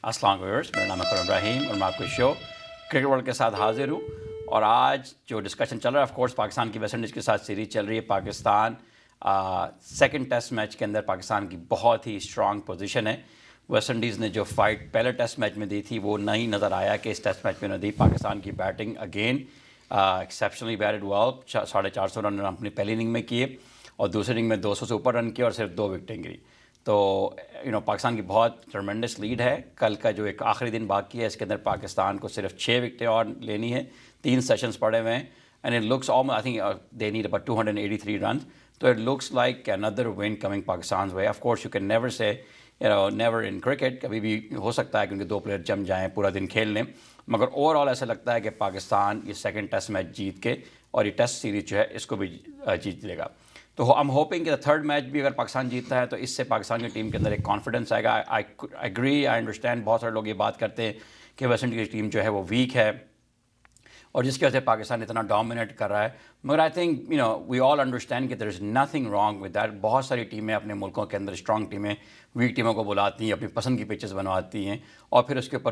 अस्सलाम वालेकुम, मेरा नाम है खुर्रम इब्राहिम और मैं आपके शो क्रिकेट वर्ल्ड के साथ हाजिर हूँ। और आज जो डिस्कशन चल रहा है, ऑफ कोर्स पाकिस्तान की वेस्ट इंडीज़ के साथ सीरीज़ चल रही है। पाकिस्तान सेकंड टेस्ट मैच के अंदर पाकिस्तान की बहुत ही स्ट्रांग पोजीशन है। वेस्ट इंडीज़ ने जो फाइट पहले टेस्ट मैच में दी थी वो नहीं नज़र आया कि इस टेस्ट मैच में उन्होंने दी। पाकिस्तान की batting again exceptionally batted well, 450 run अपनी पहली इनिंग में किए और दूसरी इनिंग में 200 से ऊपर रन किए और सिर्फ 2 विकेटें गिरी। तो पाकिस्तान की बहुत ट्रमेंडस लीड है। कल का जो एक आखिरी दिन बाकी है इसके अंदर पाकिस्तान को सिर्फ 6 विकेटें और लेनी है। 3 सेशंस पड़े हुए हैं and it looks I think they need about 283 run. तो it looks like another win coming Pakistan way. Of course you can never say never in cricket, कभी भी हो सकता है कि उनके 2 प्लेयर जम जाएँ, पूरा दिन खेल लें, मगर ओवरऑल ऐसा लगता है कि पाकिस्तान ये सेकंड टेस्ट मैच जीत के और ये टेस्ट सीरीज जो है इसको भी जीत लेगा। तो आई एम होपिंग कि थर्ड मैच भी अगर पाकिस्तान जीतता है तो इससे पाकिस्तान की टीम के अंदर एक कॉन्फिडेंस आएगा। आई एग्री, आई अंडरस्टैंड, बहुत सारे लोग ये बात करते हैं कि वेस्ट इंडीज़ की टीम जो है वो वीक है और जिसकी वजह से पाकिस्तान इतना डोमिनेट कर रहा है। मगर I think we all understand कि there is nothing wrong with that. बहुत सारी टीमें अपने मुल्कों के अंदर स्ट्रॉन्ग टीमें वीक टीमों को बुलाती हैं, अपनी पसंद की पिचेस बनवाती हैं और फिर उसके ऊपर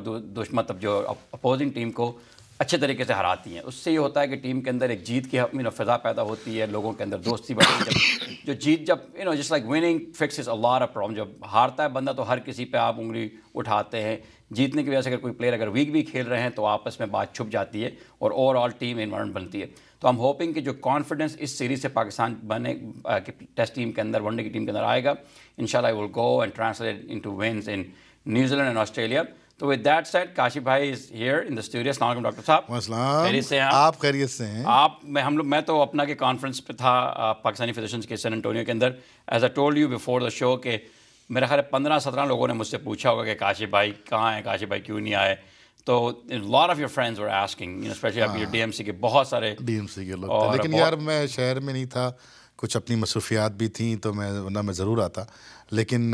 मतलब जो अपोजिंग टीम को अच्छे तरीके से हराती हैं। उससे ये होता है कि टीम के अंदर एक जीत की फ़िज़ा पैदा होती है, लोगों के अंदर दोस्ती बढ़ती है। जो जीत जब just like winning fixes a lot of problem. जब हारता है बंदा तो हर किसी पे आप उंगली उठाते हैं। जीतने की वजह से अगर कोई प्लेयर अगर वीक भी खेल रहे हैं तो आपस में बात छुप जाती है और ओवरऑल टीम इन्वायरमेंट बनती है। तो आई एम होपिंग कि जो कॉन्फिडेंस इस सीरीज़ से पाकिस्तान बने टेस्ट टीम के अंदर, वनडे की टीम के अंदर आएगा, इंशाल्लाह will go and translate into wins in New Zealand and Australia. तो विद दैट सेड, काशिफ भाई is here in the studio. अस्सलाम वालेकुम डॉक्टर साहब। खैरियत से हैं आप? खैरियत से हैं? मैं तो अपना के कॉन्फ्रेंस पे था पाकिस्तानी फेडरेशन के सैन एंटोनियो के अंदर। As I told you before the show के मेरा ख्याल 15-17 लोगों ने मुझसे पूछा होगा कि काशिफ भाई कहाँ हैं, काशिफ भाई क्यों नहीं आए। तो lot of your friends were asking, specially आप डीएमसी के बहुत सारे डीएमसी के लोग थे, लेकिन यार मैं शहर में नहीं था, कुछ अपनी मसरूफियात भी थी, तो मैं ज़रूर आता। लेकिन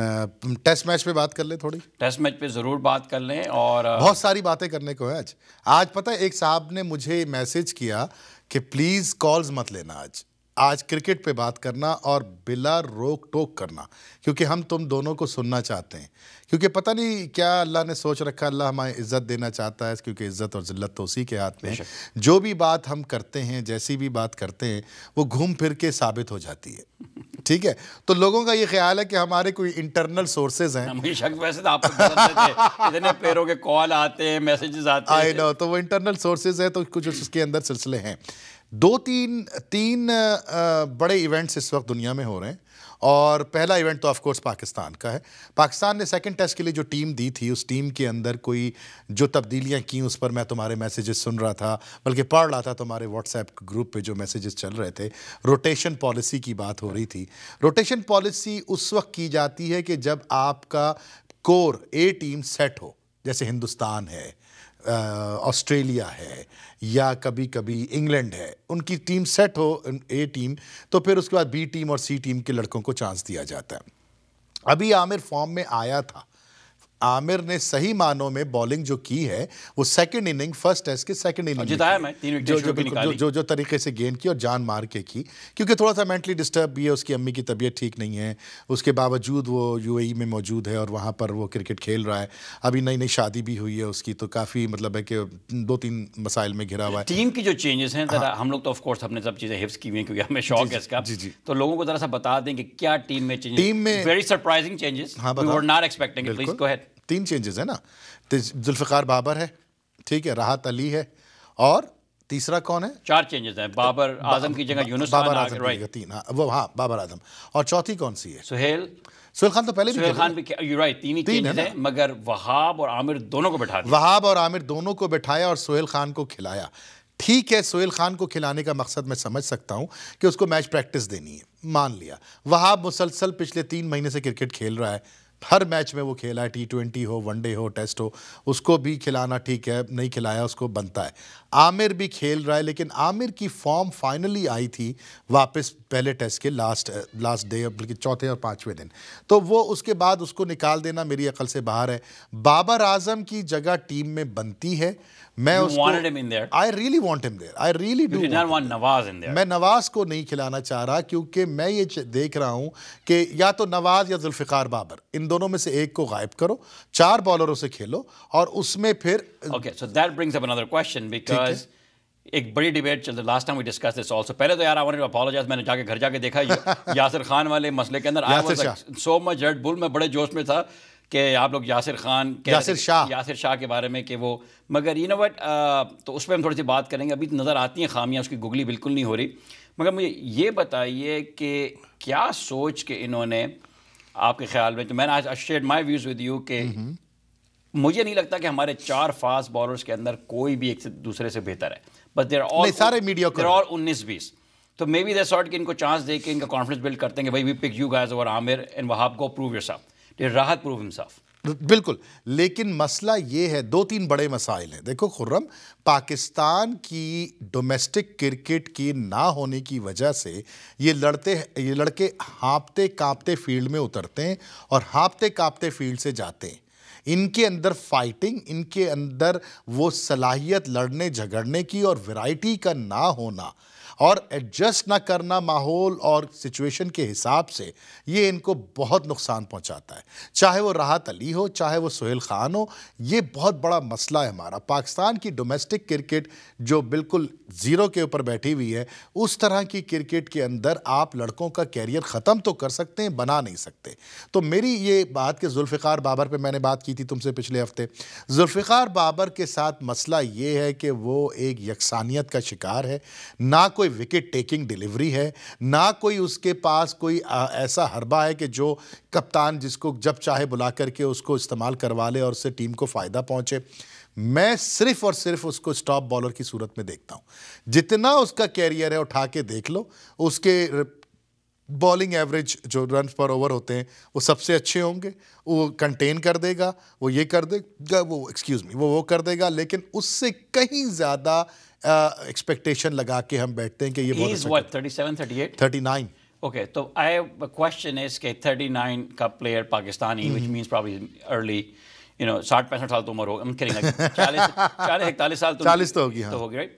टेस्ट मैच पे बात कर ले, थोड़ी टेस्ट मैच पे ज़रूर बात कर लें। और बहुत सारी बातें करने को है आज पता है, एक साहब ने मुझे मैसेज किया कि प्लीज़ कॉल्स मत लेना, आज क्रिकेट पे बात करना और बिला रोक टोक करना, क्योंकि हम तुम दोनों को सुनना चाहते हैं। क्योंकि पता नहीं क्या अल्लाह ने सोच रखा, अल्लाह हमें इज़्ज़त देना चाहता है, क्योंकि इज़्ज़त और ज़िल्लत तो उसी के हाथ में है। जो भी बात हम करते हैं, जैसी भी बात करते हैं, वो घूम फिर के साबित हो जाती है। ठीक है, तो लोगों का ये ख्याल है कि हमारे कोई इंटरनल सोर्सेज हैं। मुझे शक वैसे तो आपको इतने पैरों के कॉल आते हैं, मैसेजेस आते हैं। आई नो, तो वो इंटरनल सोर्सेज है, तो कुछ उसके अंदर सिलसिले हैं। 2-3 बड़े इवेंट्स इस वक्त दुनिया में हो रहे हैं और पहला इवेंट तो ऑफ कोर्स पाकिस्तान का है। पाकिस्तान ने सेकंड टेस्ट के लिए जो टीम दी थी, उस टीम के अंदर कोई जो तब्दीलियां की, उस पर मैं तुम्हारे मैसेजेस सुन रहा था, बल्कि पढ़ रहा था तुम्हारे व्हाट्सएप ग्रुप पे जो मैसेजेस चल रहे थे। रोटेशन पॉलिसी की बात हो रही थी। रोटेशन पॉलिसी उस वक्त की जाती है कि जब आपका कोर ए टीम सेट हो, जैसे हिंदुस्तान है, ऑस्ट्रेलिया है या कभी कभी इंग्लैंड है, उनकी टीम सेट हो ए टीम, तो फिर उसके बाद बी टीम और सी टीम के लड़कों को चांस दिया जाता है। अभी आमिर फॉर्म में आया था, आमिर ने सही मानों में बॉलिंग जो की है वो सेकंड इनिंग, फर्स्ट टेस्ट के सेकंड इनिंग जिताया मैं 3 विकेट जो तरीके से गेंद की और जान मार के की, क्योंकि थोड़ा सा मेंटली डिस्टर्ब भी है, उसकी अम्मी की तबीयत ठीक नहीं है, उसके बावजूद वो यूएई में मौजूद है और वहाँ पर वो क्रिकेट खेल रहा है। अभी नई नई शादी भी हुई है उसकी, तो काफ़ी मतलब है कि 2-3 मसाइल में घिरा हुआ है। टीम की जो चेंजेस हैं ज़रा हम लोग तो ऑफ कोर्स अपने सब चीज़ें हिफ्स की हुई हैं क्योंकि हमें शौक है इसका। जी। तो लोगों को ज़रा सा बता दें कि क्या टीम में चेंजेस, टीम में very surprising changes, we were not expecting it. Please go ahead. 3 changes है ना, तो जुल्फ़िकार बाबर है, ठीक है, राहत अली है, और तीसरा कौन है? 4 चेंजेस हैं। बाबर आजम की जगह यूनुस खान आ गए, राइट? 3, हाँ वो, हाँ बाबर आजम। और चौथी कौन सी है? सुहेल खान तो पहले भी, सुहेल खान भी, यू राइट, 3 ही चेंजेस हैं, मगर वहाब और आमिर दोनों को बैठा दिया। वहाब और आमिर दोनों को बैठाया और सुहेल खान को खिलाया। ठीक है, सुहेल खान को खिलाने का मकसद मैं समझ सकता हूं कि उसको मैच प्रैक्टिस देनी है, मान लिया। वहाब मुसलसल पिछले 3 महीने से क्रिकेट खेल रहा है, हर मैच में वो खेला है, T20 हो, वनडे हो, टेस्ट हो, उसको भी खिलाना ठीक है, नहीं खिलाया उसको बनता है। आमिर भी खेल रहा है, लेकिन आमिर की फॉर्म फाइनली आई थी वापस पहले टेस्ट के लास्ट डे, बल्कि चौथे और 5वें दिन, तो वो उसके बाद उसको निकाल देना मेरी अकल से बाहर है। बाबर आजम की जगह टीम में बनती है। मैं You उसको wanted him in there. I really want him there. I really You do did not want Nawaz in there. मैं नवाज को नहीं खिलाना चाह रहा क्योंकि मैं ये देख रहा हूं कि या तो नवाज या जुल्फिकार बाबर, इन दोनों में से एक को गायब करो, 4 बॉलरों से खेलो और उसमें फिर Okay, so that brings up another question because एक बड़ी डिबेट चल रही, last time we discuss this also. पहले तो यार आई वांटेड टू अपोलोजाइज, मैंने जाके घर जाके देखा यासिर खान वाले मसले के अंदर I was so much red bull, मैं बड़े जोश में था कि आप लोग यासिर खान यासिर शाह के बारे में कि वो, मगर यू नो व्हाट, तो उस पर हम थोड़ी सी बात करेंगे। अभी नज़र आती हैं खामियां, उसकी गुगली बिल्कुल नहीं हो रही। मगर मुझे ये बताइए कि क्या सोच के इन्होंने आपके ख्याल में, तो मैंने आज shared my views with you कि मुझे नहीं लगता कि हमारे 4 फास्ट बॉलर्स के अंदर कोई भी एक से दूसरे से बेहतर है, बट देयर ऑल सारे मीडियोकर, और 19-20, तो मे बी दे सॉर्ट कि इनको चांस दे के इनका कॉन्फिडेंस बिल्ड करते हैं कि भाई we pick you guys over Aamir and Wahab, go prove yourself. Did Rahat prove himself? बिल्कुल, लेकिन मसला ये है, 2-3 बड़े मसाइल हैं। देखो खुर्रम, पाकिस्तान की डोमेस्टिक क्रिकेट की ना होने की वजह से ये लड़के हाँपते कांपते फील्ड में उतरते हैं और हाँपते कांपते फील्ड से जाते हैं। इनके अंदर फाइटिंग, इनके अंदर वो सलाहियत लड़ने झगड़ने की और वैरायटी का ना होना और एडजस्ट ना करना माहौल और सिचुएशन के हिसाब से, ये इनको बहुत नुकसान पहुंचाता है। चाहे वो राहत अली हो, चाहे वो सोहेल खान हो, ये बहुत बड़ा मसला है हमारा। पाकिस्तान की डोमेस्टिक क्रिकेट जो बिल्कुल ज़ीरो के ऊपर बैठी हुई है, उस तरह की क्रिकेट के अंदर आप लड़कों का कैरियर ख़त्म तो कर सकते हैं, बना नहीं सकते। तो मेरी ये बात कि जुल्फ़िकार बाबर पे मैंने बात की थी तुमसे पिछले हफ्ते, जुल्फ़िकार बाबर के साथ मसला ये है कि वो एक यकसानियत का शिकार है, ना कोई विकेट टेकिंग डिलीवरी है, ना कोई उसके पास कोई ऐसा हरबा है कि जो कप्तान जिसको जब चाहे बुला करके उसको इस्तेमाल करवा ले और उससे टीम को फ़ायदा पहुंचे। मैं सिर्फ और सिर्फ उसको स्टॉप बॉलर की सूरत में देखता हूं। जितना उसका कैरियर है उठा के देख लो, उसके बॉलिंग एवरेज जो रन पर ओवर होते हैं वो सबसे अच्छे होंगे, वो कंटेन कर देगा, वो ये कर देगा, वो कर देगा, लेकिन उससे कहीं ज़्यादा एक्सपेक्टेशन लगा के हम बैठते हैं कि ये बहुत अच्छा। What, 37, 38? 39। Okay, तो I have a question is कि 39 का player Pakistani, which means probably early, you know, 60-65 साल तो उम्र हो, I'm kidding, like 40-41 साल तो 40 तो होगी, हाँ, तो होगी, right?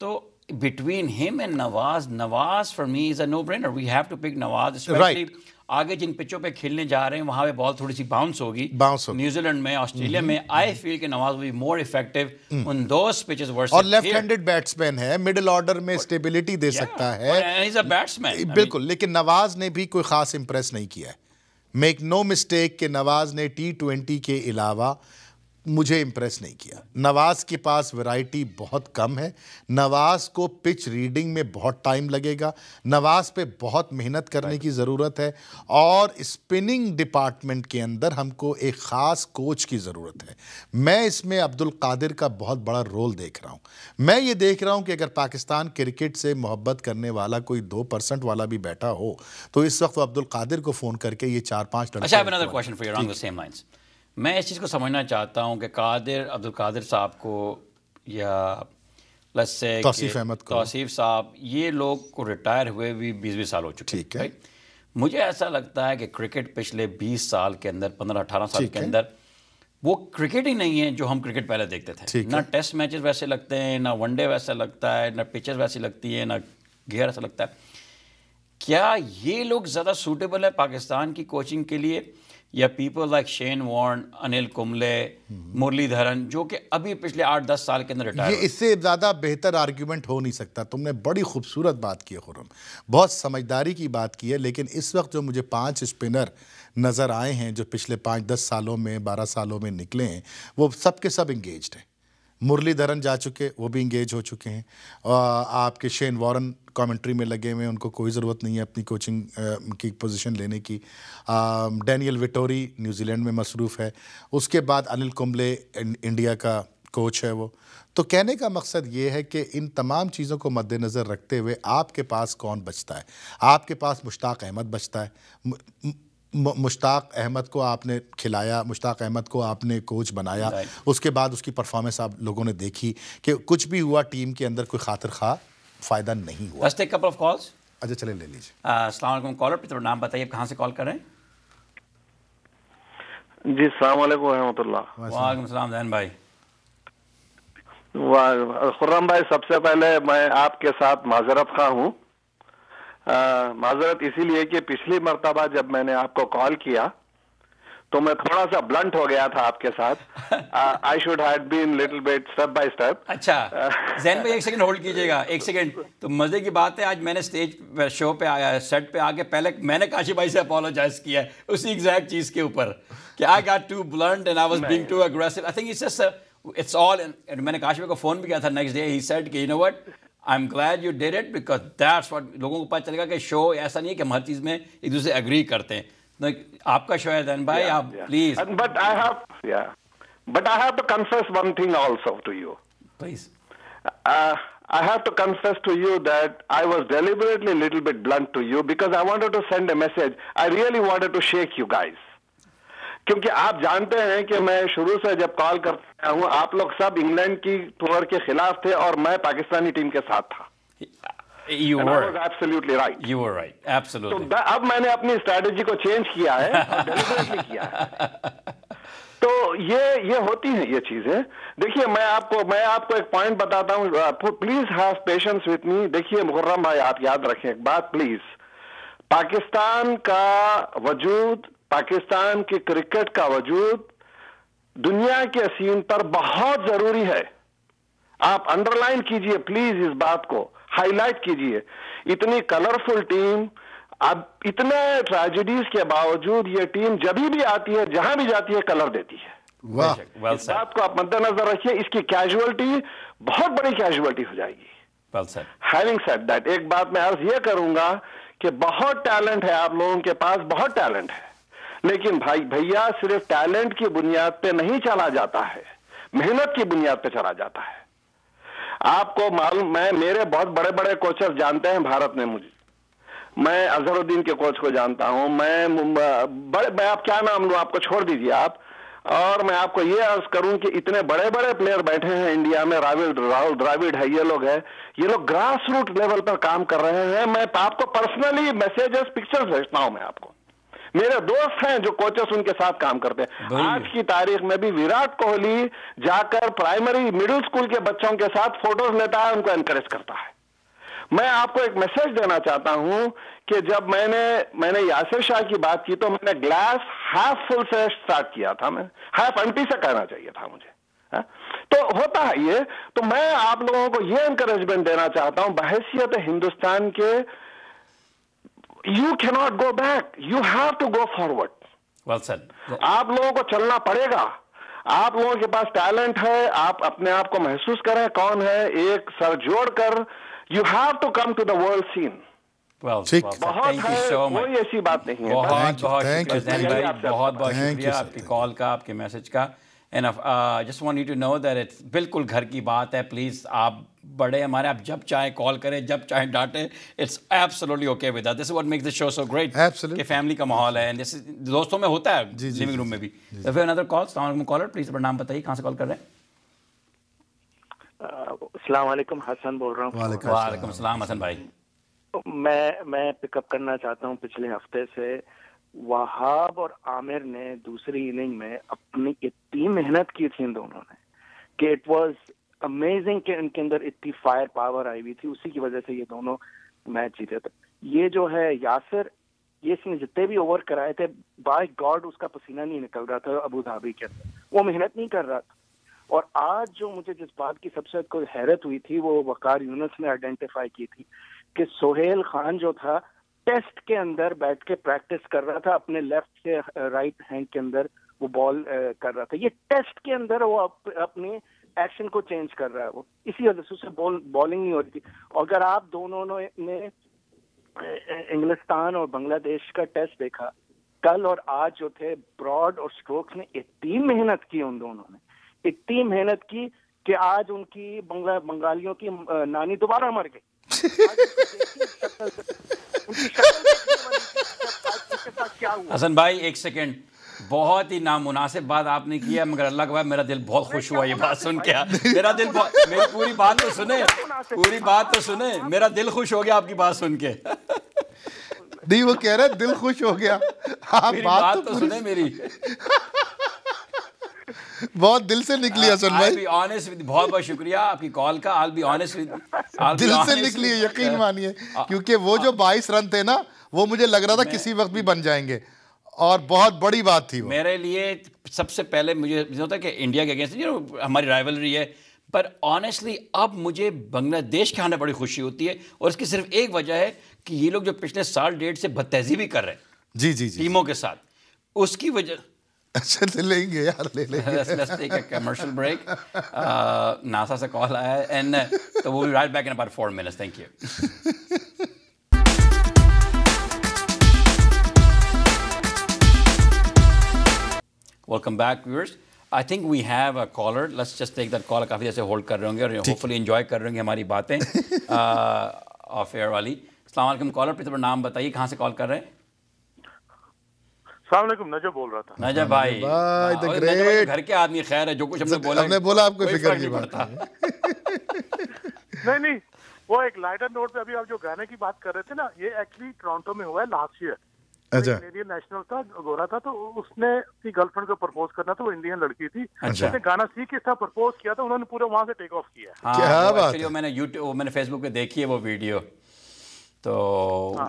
तो between him and Nawaz for me is a no-brainer. We have to pick Nawaz, especially आगे जिन पिचों पे खेलने जा रहे हैं वहां पे बॉल थोड़ी सी बाउंस होगी, न्यूजीलैंड में, ऑस्ट्रेलिया में। आई फील कि Nawaz will be more effective on those pitches versus, और लेफ्ट हैंडेड बैट्समैन है, मिडल ऑर्डर में स्टेबिलिटी दे सकता है, ही इज अ बैट्समैन बिल्कुल। लेकिन नवाज ने भी कोई खास इंप्रेस नहीं किया है। मेक नो मिस्टेक कि नवाज ने T20 के अलावा मुझे इम्प्रेस नहीं किया। नवाज के पास वैरायटी बहुत कम है, नवाज को पिच रीडिंग में बहुत टाइम लगेगा, नवाज पे बहुत मेहनत करने की ज़रूरत है, और स्पिनिंग डिपार्टमेंट के अंदर हमको एक ख़ास कोच की ज़रूरत है। मैं इसमें अब्दुल कादिर का बहुत बड़ा रोल देख रहा हूँ। मैं ये देख रहा हूँ कि अगर पाकिस्तान क्रिकेट से मोहब्बत करने वाला कोई 2% वाला भी बैठा हो तो इस वक्त वो अब्दुल कादिर को फ़ोन करके ये 4-5 अच्छा, I have another question for you along the same lines. मैं इस चीज़ को समझना चाहता हूँ कि अब्दुल कादिर साहब को या लेट्स से तौसीफ साहब, ये लोग को रिटायर हुए भी 20-20 साल हो चुके हैं, राइट? मुझे ऐसा लगता है कि क्रिकेट पिछले 20 साल के अंदर, 15-18 साल के अंदर, वो क्रिकेट ही नहीं है जो हम क्रिकेट पहले देखते थे। ना टेस्ट मैचेस वैसे लगते हैं, ना वनडे वैसा लगता है, ना पिचेस वैसी लगती है, ना गियर ऐसा लगता है। क्या ये लोग ज़्यादा सूटेबल है पाकिस्तान की कोचिंग के लिए, या people like Shane Warne, Anil Kumble, Muralitharan, जो कि अभी पिछले 8-10 साल के अंदर रिटायर? ये इससे ज़्यादा बेहतर आर्ग्यूमेंट हो नहीं सकता। तुमने बड़ी खूबसूरत बात की है खुर्रम, बहुत समझदारी की बात की है। लेकिन इस वक्त जो मुझे 5 स्पिनर नज़र आए हैं जो पिछले 5-10 सालों में, 12 सालों में निकले हैं, वो सब के सब इंगेज्ड हैं। मुरलीधरन जा चुके, वो भी इंगेज हो चुके हैं। आपके शेन वॉर्न कमेंट्री में लगे हुए, उनको कोई ज़रूरत नहीं है अपनी कोचिंग की पोजीशन लेने की। डैनियल विटोरी न्यूजीलैंड में मसरूफ़ है। उसके बाद अनिल कुंबले इंडिया का कोच है वो। तो कहने का मकसद ये है कि इन तमाम चीज़ों को मद्देनज़र रखते हुए आपके पास कौन बचता है? आपके पास मुश्ताक अहमद बचता है। मुश्ताक अहमद को आपने खिलाया, मुश्ताक अहमद को आपने कोच बनाया, उसके बाद उसकी परफॉर्मेंस आप लोगों ने देखी कि कुछ भी हुआ टीम के अंदर कोई खातिर खा फ़ायदा नहीं हुआ। Let's take a couple of calls. अच्छा चले ले लीजिए। अस्सलाम वालेकुम कॉलर, अपना नाम बताइए, कहाँ से कॉल कर रहे हैं? जी अस्सलाम वालेकुम रहमतुल्लाह। वालेकुम सलाम जैन भाई। वाह खुर्रम भाई, सबसे पहले मैं आपके साथ माजरत खा हूँ। माजरत इसीलिए कि पिछली मर्तबा जब मैंने आपको कॉल किया तो मैं थोड़ा सा ब्लंट हो गया था आपके साथ। I should have been little bit step by step. अच्छा जैन भाई एक सेकंड होल्ड कीजिएगा, एक सेकंड। तो मजे की बात है, आज मैंने स्टेज शो पे आया, सेट पे आके पहले मैंने काशी भाई से अपोलोजाइज किया है उसी एग्जैक्ट चीज के ऊपर कि I got too blunt and I was being too aggressive. I think it's just it's all. मैंने काशी भाई को फोन भी किया था नेक्स्ट डे, ही सेड कि you know what, I am glad you did it because that's what, लोगों को पता चलेगा कि शो ऐसा नहीं है कि हम हर चीज में एक दूसरे से एग्री करते हैं। आपका शो है दैन भाई, आप please. But I have to confess one thing also to you please. I have to confess to you that I was deliberately a little bit blunt to you because I wanted to send a message. I really wanted to shake you guys. क्योंकि आप जानते हैं कि मैं शुरू से जब call करता हूँ आप लोग सब इंग्लैंड की टूर के खिलाफ थे और मैं पाकिस्तानी टीम के साथ था। You were absolutely right. You were right. Absolutely. तो अब मैंने अपनी स्ट्रैटेजी को चेंज किया है और डेलिबरेटली किया है। तो ये होती है ये चीजें। देखिए मैं आपको एक पॉइंट बताता हूँ, please have patience with me. देखिए मुकर्रम भाई, आप याद रखें एक बात प्लीज, पाकिस्तान का वजूद, पाकिस्तान की क्रिकेट का वजूद दुनिया के सीन पर बहुत जरूरी है। आप अंडरलाइन कीजिए प्लीज, इस बात को हाईलाइट कीजिए। इतनी कलरफुल टीम, अब इतने ट्रेजेडीज के बावजूद ये टीम जब भी आती है, जहां भी जाती है, कलर देती है। वाह, इस बात को आप मद्देनजर रखिए। इसकी कैजुअलिटी बहुत बड़ी कैजुअलिटी हो जाएगी। हैविंग सेड दैट, एक बात मैं अर्ज ये करूंगा कि बहुत टैलेंट है आप लोगों के पास, बहुत टैलेंट है, लेकिन भैया सिर्फ टैलेंट की बुनियाद पे नहीं चला जाता है, मेहनत की बुनियाद पे चला जाता है। आपको मालूम, मेरे बहुत बड़े बड़े कोचर जानते हैं भारत में मुझे। मैं अजहरुद्दीन के कोच को जानता हूं, मैं आप क्या नाम लूं, आपको छोड़ दीजिए आप। और मैं आपको ये अर्ज करूं कि इतने बड़े बड़े प्लेयर बैठे हैं इंडिया में, राहुल द्रविड़ है, ये लोग ग्रास रूट लेवल पर काम कर रहे हैं। मैं आपको पर्सनली मैसेजेस, पिक्चर्स भेजता हूं मैं आपको। मेरे दोस्त हैं जो कोचेस उनके साथ काम करते हैं। आज की तारीख में भी विराट कोहली जाकर प्राइमरी मिडिल स्कूल के बच्चों के साथ फोटोज लेता है, उनको एनकरेज करता है। मैं आपको एक मैसेज देना चाहता हूं कि जब मैंने यासिर शाह की बात की तो मैंने ग्लास हाफ फुल से स्टार्ट किया था, मैं हाफ एम्प्टी से कहना चाहिए था मुझे। तो होता है ये। तो मैं आप लोगों को ये एनकरेजमेंट देना चाहता हूं बहैसियत हिंदुस्तान के, You cannot go back. You have to go forward. Well said. आप लोगों को चलना पड़ेगा। आप लोगों के पास टैलेंट है, आप अपने आप को महसूस करें कौन है, एक सर जोड़कर you have to come to the world scene. बहुत है, कोई ऐसी बात नहीं है। बहुत शुक्रिया जैन भाई, बहुत शुक्रिया आपकी कॉल का, आपके मैसेज का। And just want you to know that it's बिल्कुल घर की बात है। प्लीज़ आप बड़े हमारे, आप जब चाहे कॉल करें, जब चाहे डांटें, it's absolutely okay with that. This is what makes the show so great कि फैमिली का माहौल है, दिस दोस्तों में होता है, लिविंग रूम में भी। फिर अनदर कॉल, अस्सलाम वालेकुम कॉलर, प्लीज़ अपना नाम बताइए, कहाँ से कॉल कर रहे हैं? अस्सलाम वालेकुम, हसन बोल रहा हूँ। वालेकुम अस्सलाम हसन भाई। मैं पिकअप करना चाहता हूँ, पिछले हफ्ते से वहाब और आमिर ने दूसरी इनिंग में अपनी इतनी मेहनत की थी इन दोनों ने कि इट वाज अमेजिंग कि इनके अंदर इतनी फायर पावर आई हुई थी, उसी की वजह से ये दोनों मैच जीते थे। ये जो है यासिर, ये इसने जितने भी ओवर कराए थे, बाय गॉड उसका पसीना नहीं निकल रहा था अबू धाबी के अंदर, वो मेहनत नहीं कर रहा था। और आज जो मुझे जिस बात की सबसे कोई हैरत हुई थी, वो वकार यूनुस ने आइडेंटिफाई की थी कि सोहेल खान जो था टेस्ट के अंदर बैठ के प्रैक्टिस कर रहा था, अपने लेफ्ट से राइट हैंड के अंदर वो बॉल कर रहा था। ये टेस्ट के अंदर वो अपने एक्शन को चेंज कर रहा है, वो इसी वजह से उसे बॉलिंग नहीं हो रही थी। और अगर आप दोनों ने इंग्लिस्तान और बांग्लादेश का टेस्ट देखा कल और आज, जो थे ब्रॉड और स्ट्रोक्स ने इतनी मेहनत की, उन दोनों ने इतनी मेहनत की कि आज उनकी बंगालियों की नानी दोबारा मर गई। हसन भाई एक सेकेंड, बहुत ही नामुनासिब बात आपने किया, मगर अल्लाह के बाद मेरा दिल बहुत खुश हुआ ये बात सुन के। मेरा दिल मेरी पूरी बात तो सुने, पूरी बात तो सुने, मेरा दिल खुश हो गया आपकी बात सुन के। नहीं, वो कह रहा है दिल खुश हो गया, आप बात तो सुने मेरी। बहुत दिल से निकली हसन भाई। I'll be honest with, बहुत बहुत शुक्रिया आपकी कॉल का। I'll be honest with, दिल से निकली है, यकीन मानिए, क्योंकि वो जो 22 रन थे ना, वो मुझे लग रहा था किसी वक्त भी बन जाएंगे और बहुत बड़ी बात थी वो मेरे लिए। सबसे पहले मुझे होता है कि इंडिया के अगेंस्ट हमारी राइवलरी है, पर ऑनेस्टली अब मुझे बांग्लादेश के आने बड़ी खुशी होती है, और इसकी सिर्फ एक वजह है कि ये लोग जो पिछले साल डेढ़ से बदतहजीबी कर रहे हैं जी जी जी टीमों के साथ, उसकी वजह। अच्छा ले लेंगे यार, ले लेंगे। Let's take a commercial break. NASA से कॉल आया है, and so we'll be right back in about 4 minutes. Thank you. Welcome back, viewers. I think we have a caller. Let's just take that call. काफ़ी देर से hold कर रहे होंगे और hopefully enjoy कर रहे होंगे हमारी बातें ऑफ एयर वाली। अस्सलाम वालेकुम कॉलर, अपना नाम बताइए, कहाँ से कॉल कर रहे हैं? अस्सलाम वालेकुम, नजब बोल रहा था। नजब भाई, the great। घर के आदमी, खैर है, जो कुछ हमने बोला आपको फिक्र नहीं पड़ता। नहीं, वो एक लाइटर नोट पे अभी आप जो गाने की बात कर रहे थे ना, ये एक्चुअली टोरंटो में हुआ है लास्ट ईयर। अच्छा। इंडियन नेशनल था, गोरा था, तो उसने अपनी गर्लफ्रेंड को प्रपोज करना था, वो इंडियन लड़की थी। अच्छा। उसने गाना सीख के साथ प्रपोज किया था, उन्होंने पूरे वहां से टेक ऑफ किया। हाँ, क्या बात है। मैंने फेसबुक पे देखी है वो वीडियो, तो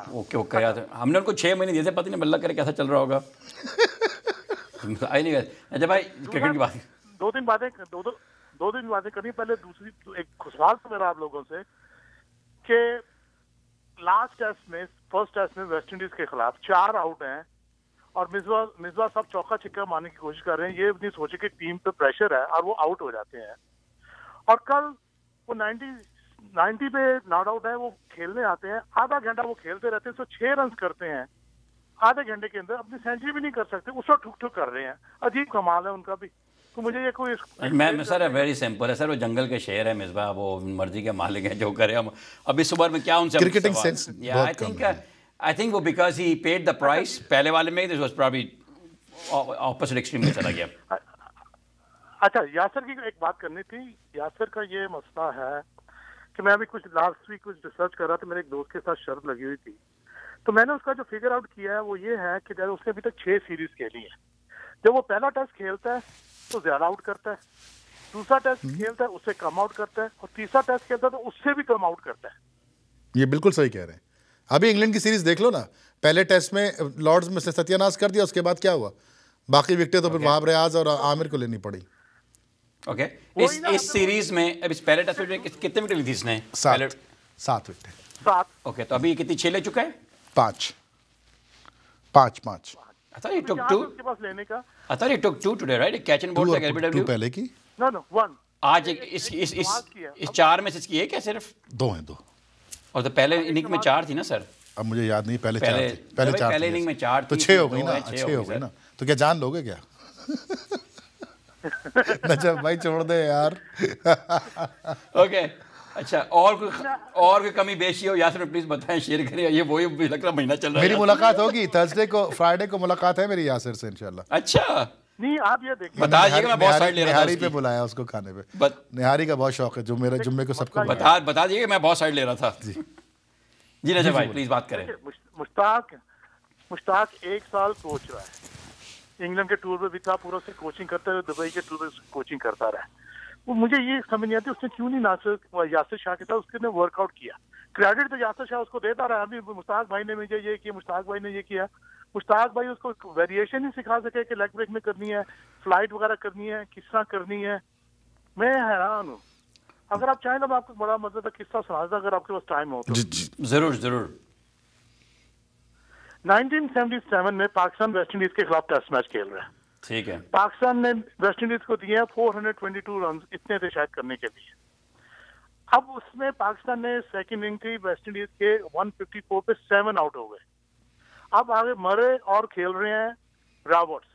वो क्यों कहा था, हमने उनको 6 महीने दिए थे, पता नहीं बल्ला करे कैसा चल रहा होगा। आई नहीं गए। अच्छा भाई, क्रिकेट की बात, दो दिन बातें करनी। पहले दूसरी एक सवाल था मेरा आप लोगों से कि लास्ट टेस्ट में, फर्स्ट टेस्ट में वेस्ट इंडीज के खिलाफ 4 आउट हैं और मिसबा साहब चौका छिक्का मारने की कोशिश कर रहे हैं, ये नहीं सोचे कि टीम पे प्रेशर है और वो आउट हो जाते हैं। और कल वो 90 पे नॉट आउट है, वो खेलने आते हैं, आधा घंटा वो खेलते रहते हैं, तो 6 रन करते हैं आधे घंटे के अंदर, अपनी सेंचुरी भी नहीं कर सकते, उस वक्त ठुक ठुक कर रहे हैं। अजीब कमाल है उनका भी। तो मुझे ये कोई मैं सर वेरी सिंपल है सर, वो जंगल के शेर है मिसबा, वो मर्जी के मालिक है, जो करे हम अभी सुबह में क्या उनसे क्रिकेटिंग सेंस आई थिंक वो because he paid the price, पहले वाले में this was probably opposite extreme में चला गया। अच्छा, यासर की एक बात करनी थी। यासर का ये मसला है कि मैं अभी कुछ लास्ट वीक कुछ रिसर्च कर रहा था, मेरे एक दोस्त के साथ शर्त लगी हुई थी, तो मैंने उसका जो फिगर आउट किया है वो ये है कि जब उसने अभी तक 6 सीरीज खेली है, जब वो पहला टेस्ट खेलता है तो ज्यादा आउट करता है, दूसरा टेस्ट खेलता है उससे कम आउट करता है, और तीसरा टेस्ट खेलता है तो उससे भी कम आउट करता है। ये बिल्कुल सही कह रहे हैं। अभी इंग्लैंड की सीरीज देख लो ना, पहले टेस्ट में लॉर्ड्स में से सत्यानाश कर दिया, उसके बाद क्या हुआ, बाकी विकेटें तो फिर वहाब रियाज और आमिर को लेनी पड़ी। ओके, इस सीरीज में अब इस पहले टेस्ट में कितने विकेट ली थी इसने? 7 विकेट। 7। ओके, तो अभी कितनी 6 ले चुका है? 5। I thought he took 2. उसके पास लेने का। I thought he took 2 today, right? Catch and balls like LBW. 2 पहले की। No, 1। आज इस 4 में से इसकी एक है सिर्फ? 2 हैं 2। और तो पहले इनिंग में 4 थी ना सर? अब मुझे याद नहीं, पहले 4 थी। पहले इनिंग में 4 तो 6 हो गई ना, 6 हो गई ना। तो क्या जान लोगे क्या? नजब भाई छोड़ दे यार। ओके, अच्छा, और कोई कमी बेशी हो यासर प्लीज बताएं, शेयर करें। ये वही मुझे लग रहा महीना चल रहा है। मेरी मुलाकात होगी फ्राइडे को मुलाकात है मेरी यासर से इंशाल्लाह। अच्छा, नहीं आप ये देखिए, बता दीजिएगा, मैं बहुत साइड ले रहा था। निहारी पे बुलाया उसको खाने पे, निहारी का बहुत शौक है, जो मेरे जुम्मे को सबको बता दीजिएगा, मैं बहुत साइड ले रहा था। जी नजर भाई प्लीज बात करें। मुश्ताक 1 साल कोच रहा है, इंग्लैंड के टूर पे भी था, पूरा से कोचिंग करता है, दुबई के टूर पे कोचिंग करता रहा। वो मुझे ये समझ नहीं आती उसने क्यों नहीं यासिर शाह के साथ उसने वर्कआउट किया। क्रेडिट तो यासिर शाह उसको देता रहा, अभी मुश्ताक भाई ने मुझे ये किया, मुश्ताक भाई ने ये किया। मुश्ताक भाई उसको वेरिएशन ही सिखा सके कि लेग ब्रेक में करनी है, फ्लाइट वगैरह करनी है, किस तरह करनी है। मैं हैरान हूँ। अगर आप चाहें तो मैं आपको बड़ा मजेदार किस्सा सुनाता, अगर आपके पास टाइम हो तो। जरूर। 1977 में पाकिस्तान वेस्ट इंडीज के खिलाफ टेस्ट मैच खेल रहा है। ठीक है। पाकिस्तान ने वेस्ट इंडीज को दिए 422 रन, इतने थे शायद करने के लिए। अब उसमें पाकिस्तान ने सेकंड इनिंग थी वेस्ट इंडीज के 154 पे 7 आउट हो गए। अब आगे मरे और खेल रहे हैं रॉबर्ट्स,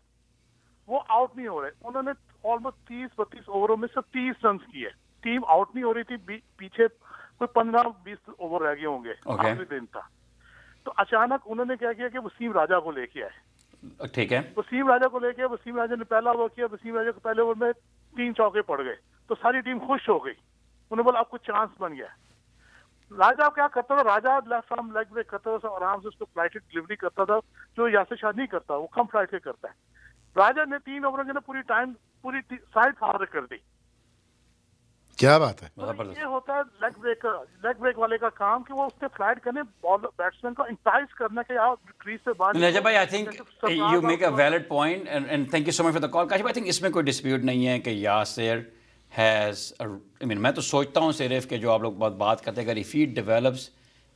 वो आउट नहीं हो रहे। उन्होंने ऑलमोस्ट 30-32 ओवरों में सिर्फ 30 रन किए, टीम आउट नहीं हो रही थी, पीछे कोई 15-20 ओवर रह गए होंगे, आखिरी दिन था। तो अचानक उन्होंने क्या किया कि वसीम राजा को लेके आए। ठीक है। वसीम राजा को लेके, वसीम राजा ने पहला ओवर किया, वसीम राजा को पहले ओवर में 3 चौके पड़ गए, तो सारी टीम खुश हो गई। उन्होंने बोला आपको चांस बन गया। राजा क्या करता था, राजा लेफ्ट आर्म लेग ब्रेक करता था, आराम से उसको फ्लाइट डिलीवरी करता था, जो यासिर शाह नहीं करता, वो कम फ्लाइट के करता है। राजा ने 3 ओवरों के अंदर पूरी साइड फार कर दी। क्या बात है। तो ये होता है लेग ब्रेक वाले का काम कि वो उससे फ्लाइट करने बैट्समैन को इंटाइस करना कि यार क्रीज से बाहर। Najib भाई, I think you make a valid point and thank you so much for the call. Kashif, I think इसमें कोई dispute नहीं है कि यासिर has मैं तो सोचता हूँ सिर्फ कि जो आप लोग बात करते हैं, अगर if he develops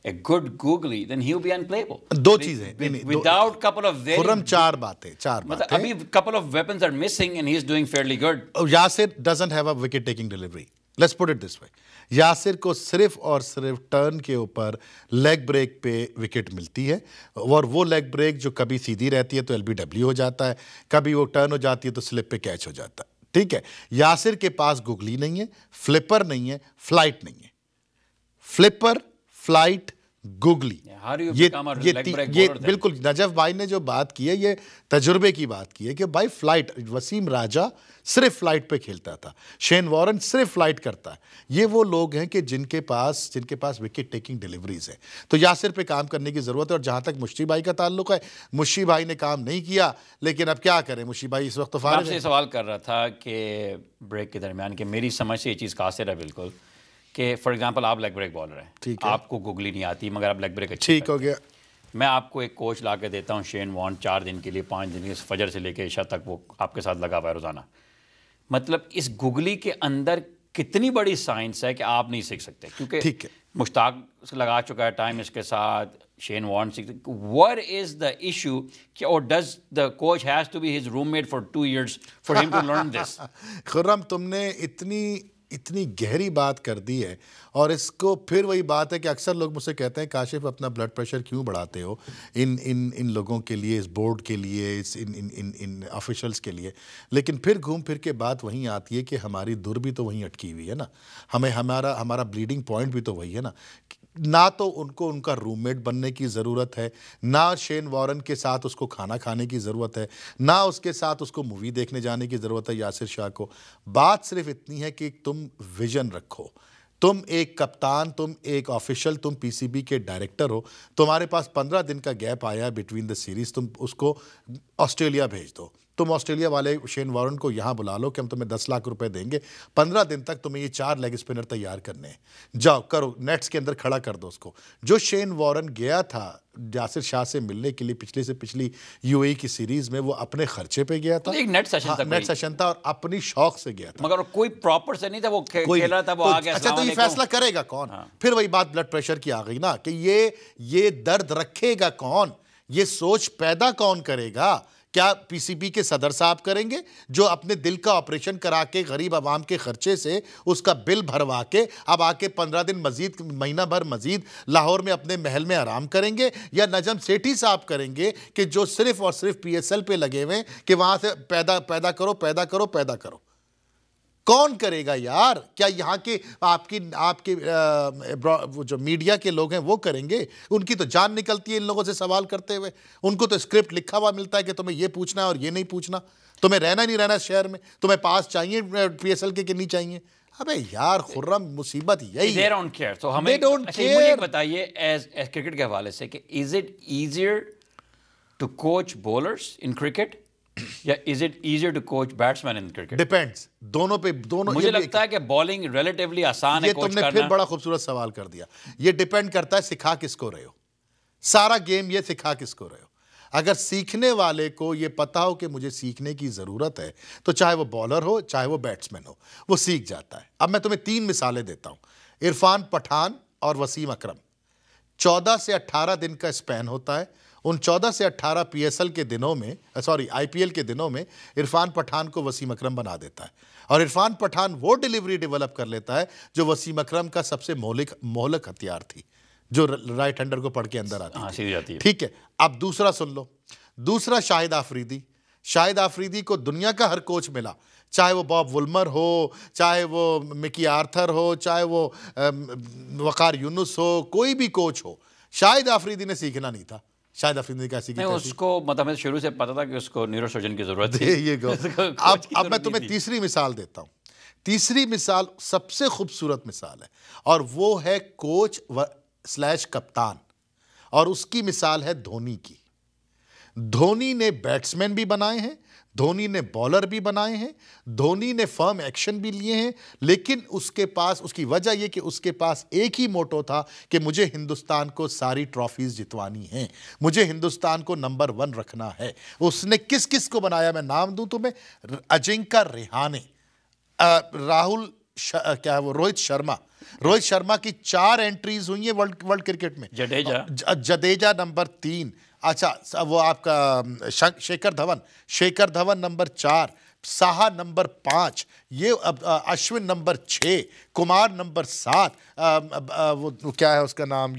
a good googly then he'll be unplayable. दो चीजें without couple of very Khurram चार बातें मतलब अभी couple of weapons are missing and he's doing fairly good. Yasir doesn't have a wicket taking delivery. Let's put it this way. Yasir को सिर्फ और सिर्फ टर्न के ऊपर लेग ब्रेक पे विकेट मिलती है, और वो लेग ब्रेक जो कभी सीधी रहती है तो एलबीडब्ल्यू हो जाता है, कभी वो टर्न हो जाती है तो स्लिप पे कैच हो जाता है। ठीक है, यासिर के पास गुगली नहीं है, फ्लिपर नहीं है, फ्लाइट नहीं है। फ्लिपर, फ्लाइट, गुगली, ये बिल्कुल नजफ भाई ने जो बात की है ये तजुर्बे की बात की है कि भाई फ्लाइट, वसीम राजा सिर्फ फ्लाइट पे खेलता था, शेन वॉरेन सिर्फ फ्लाइट करता है। ये वो लोग हैं कि जिनके पास विकेट टेकिंग डिलीवरीज है। तो यासिर पे काम करने की ज़रूरत है। और जहाँ तक मुश्ती भाई का ताल्लुक है, मुश्ती भाई ने काम नहीं किया, लेकिन अब क्या करें, मुश्ती भाई इस वक्त तो फारिग है। सवाल कर रहा था कि ब्रेक के दरमियान कि मेरी समझ से ये चीज़ कासिर है बिल्कुल कि फॉर एग्जांपल आप लेग ब्रेक बॉलर हैं, ठीक है, आपको गुगली नहीं आती मगर आप लेग ब्रेक अच्छी ठीक हो गया। मैं आपको एक कोच ला के देता हूँ शेन वॉर्न, 4 दिन के लिए 5 दिन के लिए, फजर से लेकर इशा तक वो आपके साथ लगा हुआ है रोज़ाना। मतलब इस गुगली के अंदर कितनी बड़ी साइंस है कि आप नहीं सीख सकते, क्योंकि मुश्ताक लगा चुका है टाइम इसके साथ, शेन वॉर्न सीख। व्हाट इज द इशू कि और does the coach has to be his roommate for 2 years for him to learn this? Khurram, तुमने इतनी गहरी बात कर दी है। और इसको फिर वही बात है कि अक्सर लोग मुझसे कहते हैं काशिफ अपना ब्लड प्रेशर क्यों बढ़ाते हो इन लोगों के लिए, इस बोर्ड के लिए, इन ऑफिशियल्स के लिए। लेकिन फिर घूम फिर के बात वहीं आती है कि हमारी दुर भी तो वहीं अटकी हुई है ना, हमारा ब्लीडिंग पॉइंट भी तो वही है ना। ना तो उनको उनका रूममेट बनने की ज़रूरत है, ना शेन वॉरेन के साथ उसको खाना खाने की ज़रूरत है, ना उसके साथ उसको मूवी देखने जाने की ज़रूरत है यासिर शाह को। बात सिर्फ इतनी है कि तुम विजन रखो, तुम एक कप्तान, तुम एक ऑफिशियल, तुम पीसीबी के डायरेक्टर हो, तुम्हारे पास 15 दिन का गैप आया बिटवीन द सीरीज़, तुम उसको ऑस्ट्रेलिया भेज दो। तुम ऑस्ट्रेलिया वाले शेन वॉरेन को यहाँ बुला लो कि हम तुम्हें 10 लाख रुपए देंगे, 15 दिन तक तुम्हें ये 4 लेग स्पिनर तैयार करने हैं, जाओ करो, नेट्स के अंदर खड़ा कर दो उसको। जो शेन वॉरेन गया था यासिर शाह से मिलने के लिए पिछली यूएई की सीरीज में, वो अपने खर्चे पे गया था, एक नेट सेशन था और अपनी शौक से गया था, मगर कोई प्रॉपर से नहीं था, वो खेल रहा था, वो आ गया। अच्छा, तो ये फैसला करेगा कौन? फिर वही बात ब्लड प्रेशर की आ गई ना कि ये दर्द रखेगा कौन, ये सोच पैदा कौन करेगा? क्या पीसीबी के सदर साहब करेंगे, जो अपने दिल का ऑपरेशन करा के गरीब आवाम के खर्चे से उसका बिल भरवा के अब आके 15 दिन मजीद, महीना भर मजीद लाहौर में अपने महल में आराम करेंगे? या नजम सेठी साहब करेंगे कि जो सिर्फ और सिर्फ पीएसएल पे लगे हुए कि वहां से पैदा करो? कौन करेगा यार? क्या यहाँ के आपके वो जो मीडिया के लोग हैं वो करेंगे? उनकी तो जान निकलती है इन लोगों से सवाल करते हुए। उनको तो स्क्रिप्ट लिखा हुआ मिलता है कि तुम्हें ये पूछना है और ये नहीं पूछना, तुम्हें रहना नहीं रहना शहर में, तुम्हें पास चाहिए पीएसएल के नहीं चाहिए। अबे यार खुर्रम, मुसीबत यही है। They don't care. So हमें मुझे बताइए एज क्रिकेट के हवाले से कि is it easier to coach bowlers in cricket या is it easier to coach batsman in cricket? Depends, दोनों। मुझे लगता है कि बॉलिंग रिलेटिवली आसान है कोच करना। ये तुमने फिर बड़ा खूबसूरत सवाल कर दिया। ये डिपेंड करता है सिखा किसको रहे हो, सारा गेम ये सिखा किसको रहे हो। अगर सीखने वाले को ये पता हो कि मुझे सीखने की ज़रूरत है, तो चाहे वो बॉलर हो चाहे वो बैट्समैन हो, वो सीख जाता है। अब मैं तुम्हें 3 मिसालें देता हूँ। इरफान पठान और वसीम अकरम, 14 से 18 दिन का स्पैन होता है। उन 14 से 18 पीएसएल के दिनों में, आईपीएल के दिनों में इरफान पठान को वसीम अकरम बना देता है। और इरफान पठान वो डिलीवरी डेवलप कर लेता है जो वसीम अकरम का सबसे मोहलक हथियार थी, जो राइट हैंडर को पढ़ के अंदर आती है। ठीक है, अब दूसरा सुन लो। दूसरा शाहिद आफरीदी को दुनिया का हर कोच मिला, चाहे वो बॉब वुल्मर हो, चाहे वो मिकी आर्थर हो, चाहे वो वकार यूनुस हो, कोई भी कोच हो, शाहिद आफरीदी ने सीखना नहीं था। शायद अफरीदी का सीखी उसको मतलब शुरू से पता था कि उसको न्यूरोसर्जन की जरूरत है। ये अब मैं तुम्हें तीसरी मिसाल देता हूँ। तीसरी मिसाल सबसे खूबसूरत मिसाल है और वो है कोच / कप्तान, और उसकी मिसाल है धोनी की। धोनी ने बैट्समैन भी बनाए हैं, धोनी ने बॉलर भी बनाए हैं, धोनी ने फर्म एक्शन भी लिए हैं, लेकिन उसके पास, उसकी वजह यह कि उसके पास एक ही मोटो था कि मुझे हिंदुस्तान को सारी ट्रॉफीज जितवानी हैं, मुझे हिंदुस्तान को नंबर 1 रखना है। उसने किस किस को बनाया, मैं नाम दूं तुम्हें, अजिंक्य रहाणे, राहुल क्या है वो, रोहित शर्मा की 4 एंट्रीज हुई हैं वर्ल्ड क्रिकेट में। जडेजा नंबर 3, अच्छा वो आपका शेखर धवन नंबर 4, साहा नंबर 5, ये अश्विन नंबर 6, कुमार नंबर 7, वो क्या है उसका नाम,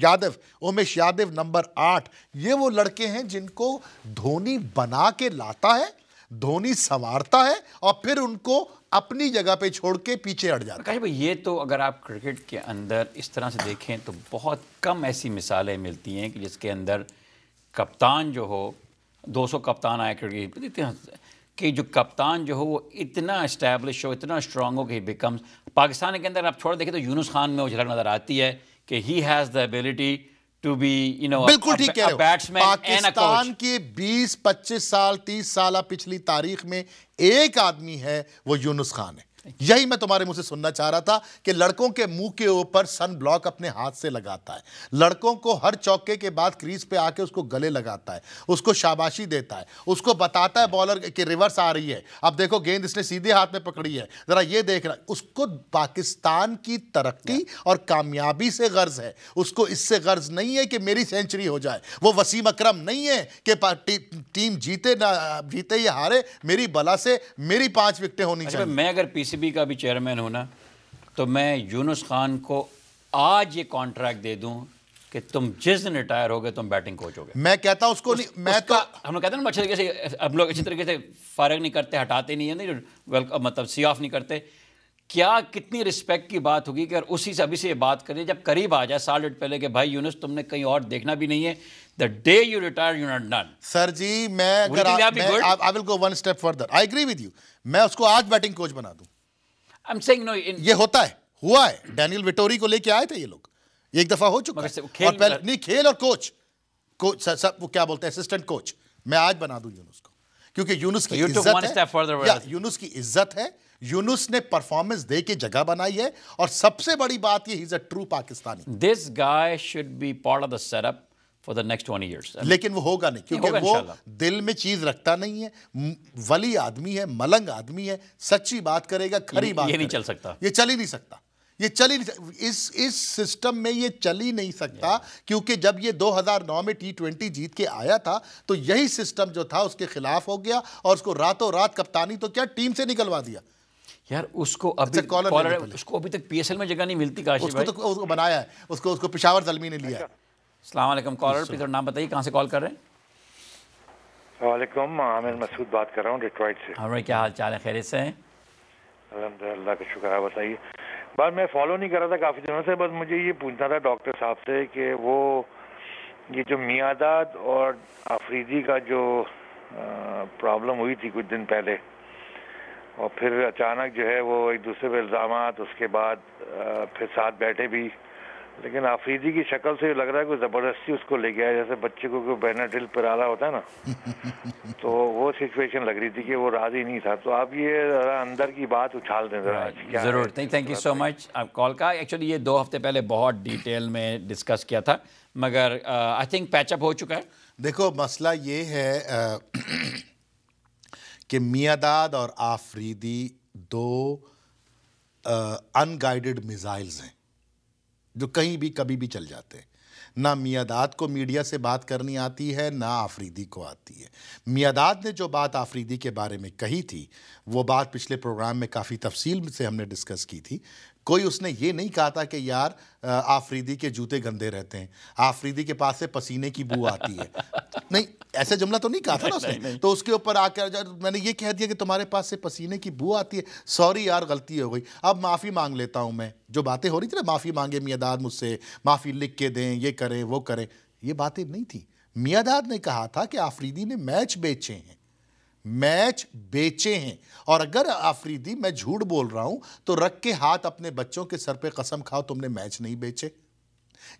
उमेश यादव नंबर 8। ये वो लड़के हैं जिनको धोनी बना के लाता है, धोनी संवारता है और फिर उनको अपनी जगह पे छोड़ के पीछे हट जाता है। भाई ये तो अगर आप क्रिकेट के अंदर इस तरह से देखें तो बहुत कम ऐसी मिसालें मिलती हैं कि जिसके अंदर कप्तान जो हो, 200 कप्तान आए क्रिकेट कि जो कप्तान जो हो वो इतना इस्टेब्लिश हो, इतना स्ट्रांग हो कि बिकम्स, पाकिस्तान के अंदर आप छोड़ देखें तो यूनुस खान में वो झलक नज़र आती है कि he has the ability to be, you know, बिल्कुल ठीक कह रहे हो। बैट्समैन पाकिस्तान के 20-25 साल 30 साल पिछली तारीख में एक आदमी है, वो यूनुस खान है। यही मैं तुम्हारे मुंह से सुनना चाह रहा था कि लड़कों के मुंह के ऊपर सन ब्लॉक अपने हाथ से लगाता है, लड़कों को हर चौके के बाद क्रीज पे आके उसको गले लगाता है, उसको शाबाशी देता है, उसको बताता है बॉलर कि रिवर्स आ रही है, अब देखो गेंद इसने सीधे हाथ में पकड़ी है, जरा ये देख रहा। उसको पाकिस्तान की तरक्की और कामयाबी से गर्ज है, उसको इससे गर्ज नहीं है कि मेरी सेंचुरी हो जाए। वो वसीम अकरम नहीं है कि टीम जीते ना जीते या हारे, मेरी बला से मेरी 5 विकेटें होनी चाहिए। मैं अगर पीसीबी का भी चेयरमैन हूं ना तो मैं यूनुस खान को आज ये कॉन्ट्रैक्ट दे दूं कि तुम जिस दिन रिटायर होगे तुम बैटिंग कोच होगे। मैं कहता हूं उसको नहीं, मैं तो हम लोग कहते हैं ना अच्छे तरीके से, हम लोग अच्छी तरीके से फारग नहीं करते, हटाते नहीं है, नहीं मतलब सी ऑफ नहीं करते। क्या कितनी रिस्पेक्ट की बात होगी कि अगर उसी से अभी से ये बात करें जब करीब आ जाए साल डेढ़ पहले कि भाई यूनुस तुमने कहीं और देखना भी नहीं है, the day you retire you not done. Sir ji मैं अगर I will go 1 step further, I agree with you, मैं उसको आज बैटिंग कोच बना दूं। I'm saying no, ये होता है, हुआ है, डैनियल विटोरी को लेके आए थे ये लोग, एक दफा हो चुका है। और पहले नहीं, खेल और कोच सब वो क्या बोलते हैं, असिस्टेंट कोच, मैं आज बना दूं यूनुस को, क्योंकि यूनुस की इज्जत है, यूनुस की इज्जत है, यूनुस ने परफॉर्मेंस दे के जगह बनाई है, और सबसे बड़ी बात ये, he is a true Pakistani. This guy should be part of the setup for the next 20 years। लेकिन वो होगा नहीं, क्योंकि वो दिल में चीज रखता नहीं है, वली आदमी है, मलंग आदमी है, सच्ची बात करेगा, खरी बात ये नहीं चल सकता, ये चल ही नहीं सकता, ये चल ही नहीं, इस सिस्टम में ये चल ही नहीं सकता। क्योंकि जब ये 2009 में T20 जीत के आया था तो यही सिस्टम जो था उसके खिलाफ हो गया, और उसको रातों रात कप्तानी तो क्या टीम से निकलवा दिया। यार उसको अभी उसको अभी तक PSL में जगह नहीं मिलती काशी भाई। उसको बनाया है, उसको पेशावर ज़ल्मी ने लिया है। अस्सलाम वालेकुम कॉलर, प्लीज नाम बताइए, कहाँ से कॉल कर रहे हैं? वालेकुम, आमिर मसूद बात कर रहा हूँ डिट्रॉइट से। हाँ भाई, क्या हाल चाल है, खैरियत से हैं? अल्हम्दुलिल्लाह का शुक्र है। बताइए। बात मैं फॉलो नहीं कर रहा था काफ़ी दिनों से, बस मुझे ये पूछना था डॉक्टर साहब से कि वो ये जो मियादाद और आफरीदी का जो प्रॉब्लम हुई थी कुछ दिन पहले, और फिर अचानक जो है वो एक दूसरे पे इल्ज़ामात, उसके बाद फिर साथ बैठे भी, लेकिन आफरीदी की शक्ल से लग रहा है कोई ज़बरदस्ती उसको ले गया, जैसे बच्चे को कोई बेनाड्रिल पिला रहा होता है ना, तो वो सिचुएशन लग रही थी कि वो राज़ी नहीं था। तो आप ये अंदर की बात उछाल दें जरा। ज़रूर, थैंक यू सो मच आप कॉल का। एक्चुअली ये 2 हफ्ते पहले बहुत डिटेल में डिस्कस किया था, मगर आई थिंक पैचअप हो चुका है। देखो मसला ये है कि मियादाद और आफरीदी 2 अनगाइडेड मिसाइल्स हैं जो कहीं भी कभी भी चल जाते हैं। ना मियादाद को मीडिया से बात करनी आती है, ना आफरीदी को आती है। मियादाद ने जो बात आफरीदी के बारे में कही थी, वो बात पिछले प्रोग्राम में काफ़ी तफसील से हमने डिस्कस की थी। कोई उसने ये नहीं कहा था कि यार आफरीदी के जूते गंदे रहते हैं, आफरीदी के पास से पसीने की बू आती है, नहीं ऐसा जुमला तो नहीं कहा था ना उसने। तो उसके ऊपर आकर मैंने ये कह दिया कि तुम्हारे पास से पसीने की बू आती है, सॉरी यार गलती हो गई, अब माफ़ी मांग लेता हूँ मैं। जो बातें हो रही थी ना, माफ़ी मांगे मियादाद मुझसे, माफ़ी लिख के दें, ये करें वो करें, ये बातें नहीं थी। मियादाद ने कहा था कि आफरीदी ने मैच बेचे हैं, मैच बेचे हैं, और अगर आफरीदी मैं झूठ बोल रहा हूं तो रख के हाथ अपने बच्चों के सर पे कसम खाओ तुमने मैच नहीं बेचे।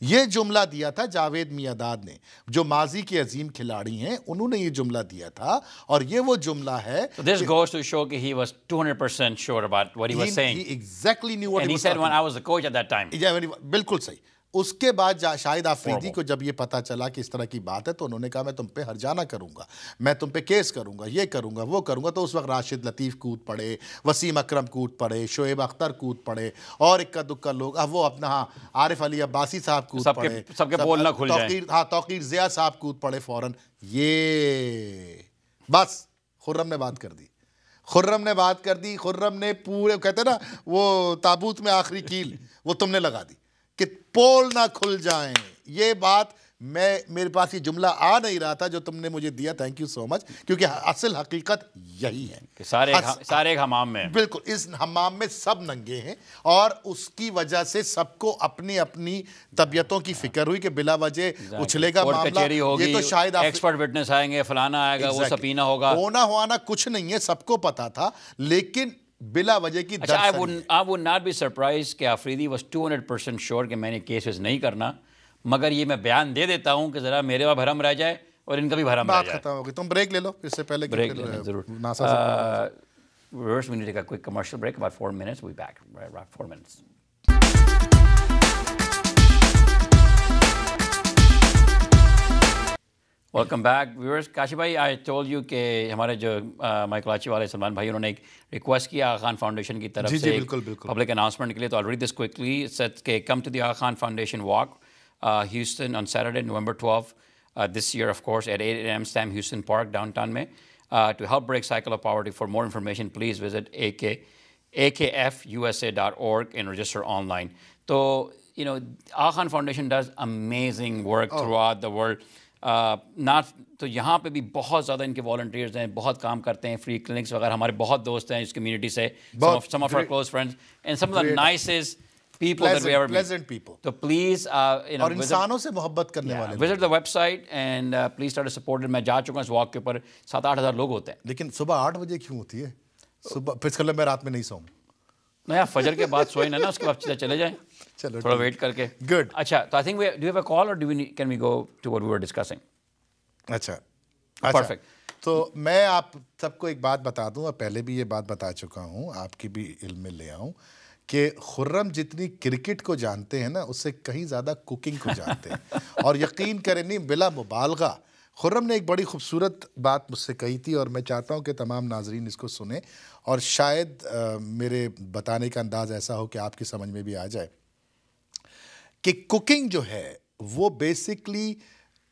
ये जुमला दिया था जावेद मियांदाद ने, जो माजी के अजीम खिलाड़ी हैं, उन्होंने ये जुमला दिया था और ये वो जुमला है। So this goes to show that he was 200% sure about what he was saying. He exactly knew what and he he was said talking when I was the coach at that time. बिल्कुल सही। उसके बाद शाहिद आफरीदी को जब ये पता चला कि इस तरह की बात है तो उन्होंने कहा मैं तुम पे हरजाना करूंगा, मैं तुम पे केस करूंगा, ये करूंगा, वो करूंगा। तो उस वक्त राशिद लतीफ़ कूद पड़े, वसीम अकरम कूद पड़े, शोएब अख्तर कूद पड़े और इक्का दुक्का लोग। अब वो अपना आरिफ अली अब्बासी साहब कूद पड़े, सबके बोल ना खुल जाए। तौकीर ज़िया साहब कूद पड़े फौरन। ये बस खुर्रम ने बात कर दी, खुर्रम ने बात कर दी। खुर्रम ने पूरे कहते ना वो ताबूत में आखिरी कील वो तुमने लगा दी कि पोल ना खुल जाएं। ये बात मेरे पास ये जुमला आ नहीं रहा था जो तुमने मुझे दिया, थैंक यू सो मच, क्योंकि असल हकीकत यही है कि सारे एक हमाम में, बिल्कुल इस हमाम में सब नंगे हैं और उसकी वजह से सबको अपनी अपनी तबीयतों की फिक्र हुई कि बिला वजह उछलेगा मामला। ये तो शायद एक्सपर्ट विटनेस आएंगे, फलाना आएगा, वो सबीना होगा, होना होना कुछ नहीं है, सबको पता था, लेकिन बिला वजह की I would not be surprised कि आफरीदी was 200% sure कि मैंने केसेस नहीं करना, मगर ये मैं बयान दे देता हूँ कि ज़रा मेरे वहाँ भरम रह जाए और इनका भी भरम रह जाए। खत्म हो गई, तुम ब्रेक ले लो, इससे पहले ब्रेक लेना ज़रूर। First we need to take a quick commercial break, about 4 minutes. We'll be back, right, around 4 minutes. Welcome back viewers. Kashi भाई, आई टोल्ड यू कि हमारे जो माइकलाची वाले सलमान भाई उन्होंने एक रिक्वेस्ट किया आगा खान फाउंडेशन की तरफ से पब्लिक अनाउंसमेंट के लिए, तो I read this quickly. Sets के come to the Aga Khan foundation walk Houston on Saturday November 12 this year, of course, at 8 a.m. Stam Houston Park downtown में, to help break cycle of poverty. For more information, please visit akfusa.org and register online. So, you know, Aga Khan Foundation does amazing work throughout the world. तो यहाँ पे भी बहुत ज़्यादा इनके volunteers हैं, बहुत काम करते हैं, फ्री क्लिनिक्स वगैरह। हमारे बहुत दोस्त हैं इस कम्युनिटी से, some of our close friends and some of the nicest people that we ever met. Pleasant people. So please, you know, और इंसानों से मोहब्बत करने वाले। Visit the website and please start to support it. मैं जा चुका हूँ इस वॉक के ऊपर, 7-8 हज़ार लोग होते हैं। लेकिन सुबह 8 बजे क्यों होती है? सुबह फिर मैं रात में नहीं सोऊं। नहीं, आप फजर के बाद सोए ना, उसके बाद चले जाएं, चलो थोड़ा वेट करके। Good. अच्छा, तो I think do you have a call or can we go to what we were discussing? अच्छा, परफेक्ट। तो मैं आप सबको एक बात बता दूं, और पहले भी ये बात बता चुका हूं, आपकी भी इल्म में ले आऊं कि खुर्रम जितनी क्रिकेट को जानते हैं ना, उससे कहीं ज़्यादा कुकिंग को जानते हैं। और यकीन करें, नहीं बिला मुबालगा, खुर्रम ने एक बड़ी खूबसूरत बात मुझसे कही थी और मैं चाहता हूं कि तमाम नाजरीन इसको सुने और शायद मेरे बताने का अंदाज़ ऐसा हो कि आपकी समझ में भी आ जाए कि कुकिंग जो है वो बेसिकली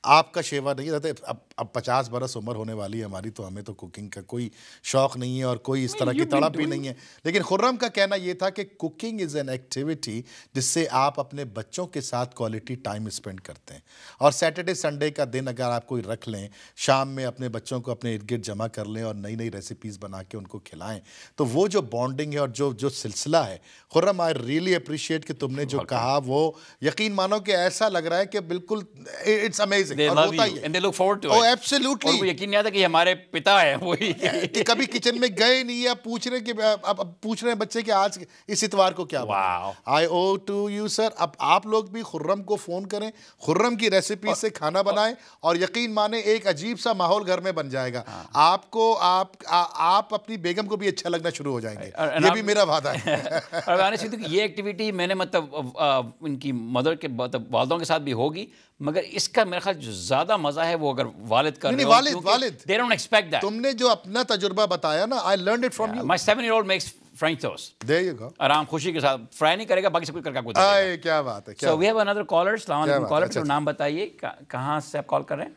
आपका शेवा नहीं रहता। अब 50 बरस उम्र होने वाली है हमारी, तो हमें तो कुकिंग का कोई शौक़ नहीं है और कोई इस तरह की तड़प भी नहीं है। लेकिन खुर्रम का कहना ये था कि कुकिंग इज़ एन एक्टिविटी जिससे आप अपने बच्चों के साथ क्वालिटी टाइम स्पेंड करते हैं। और सैटरडे संडे का दिन अगर आप कोई रख लें, शाम में अपने बच्चों को अपने इर्द गिर्द जमा कर लें और नई नई रेसिपीज़ बना के उनको खिलाएँ, तो वो जो बॉन्डिंग है और जो सिलसिला है, खुर्रम आई रियली अप्रिशिएट कि तुमने जो कहा वो यकीन मानो कि ऐसा लग रहा है कि बिल्कुल it's amazing. They love you and they look forward to it. Oh, absolutely. और वो यकीन नहीं आता कि हमारे पिता हैं वही कि कभी किचन में गए नहीं या पूछ रहे कि अब पूछ रहे हैं बच्चे कि आज इस इतवार को क्या बनाएं। I owe to you sir। अब आप लोग भी खुर्रम को फ़ोन करें, खुर्रम की रेसिपी से खाना बनाएं और यकीन माने एक अजीब सा माहौल घर में बन जाएगा। आपको आप अपनी बेगम को भी अच्छा लगना शुरू हो जाएंगे, ये भी मेरा वादा है। और आने से ये एक्टिविटी मैंने मतलब इनकी मदर के वालिदों के साथ भी होगी, मगर इसका मेरे ख्याल जो ज़्यादा मज़ा है वो अगर वालिद कर रहे हो, वालिद they don't expect that। तुमने जो अपना तजुर्बा बताया ना, I learned it from you। My 7-year-old makes French toast। There you go। आराम खुशी के साथ, फ्राई नहीं करेगा, बाकी सब कुछ करके आपको देगा। क्या बात है। So we have another caller। अस्सलाम वालेकुम कॉलर, तो नाम बताइए, कहाँ से आप कॉल कर रहे हैं?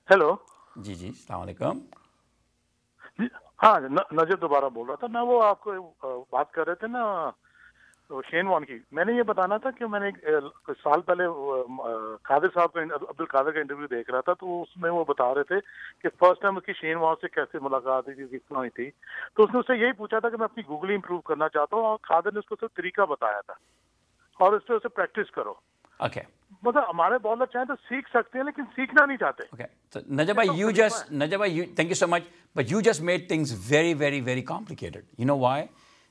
हेलो जी अस्सलाम वालेकुम। हाँ, नजर दोबारा बोल रहा था मैं। वो आपको बात कर रहे थे ना शेन वॉर्न की। मैंने ये बताना था कि मैंने कुछ साल पहले कादिर साहब का, अब्दुल कादिर का इंटरव्यू देख रहा था, तो उसमें वो बता रहे थे कि फर्स्ट टाइम उसकी शेन वॉर्न से कैसे मुलाकात हुई थी, कितना हुई थी। तो उसने उससे यही पूछा था कि मैं अपनी गूगल इंप्रूव करना चाहता हूँ, और कादिर ने उसको सिर्फ तरीका बताया था और उससे उसे प्रैक्टिस करो। Okay। मतलब हमारे बॉलर चाहे तो सीख सकते हैं लेकिन सीखना नहीं चाहते। Okay। So Najib bhai, thank you so much, but you just made things very, very, very complicated. You know why?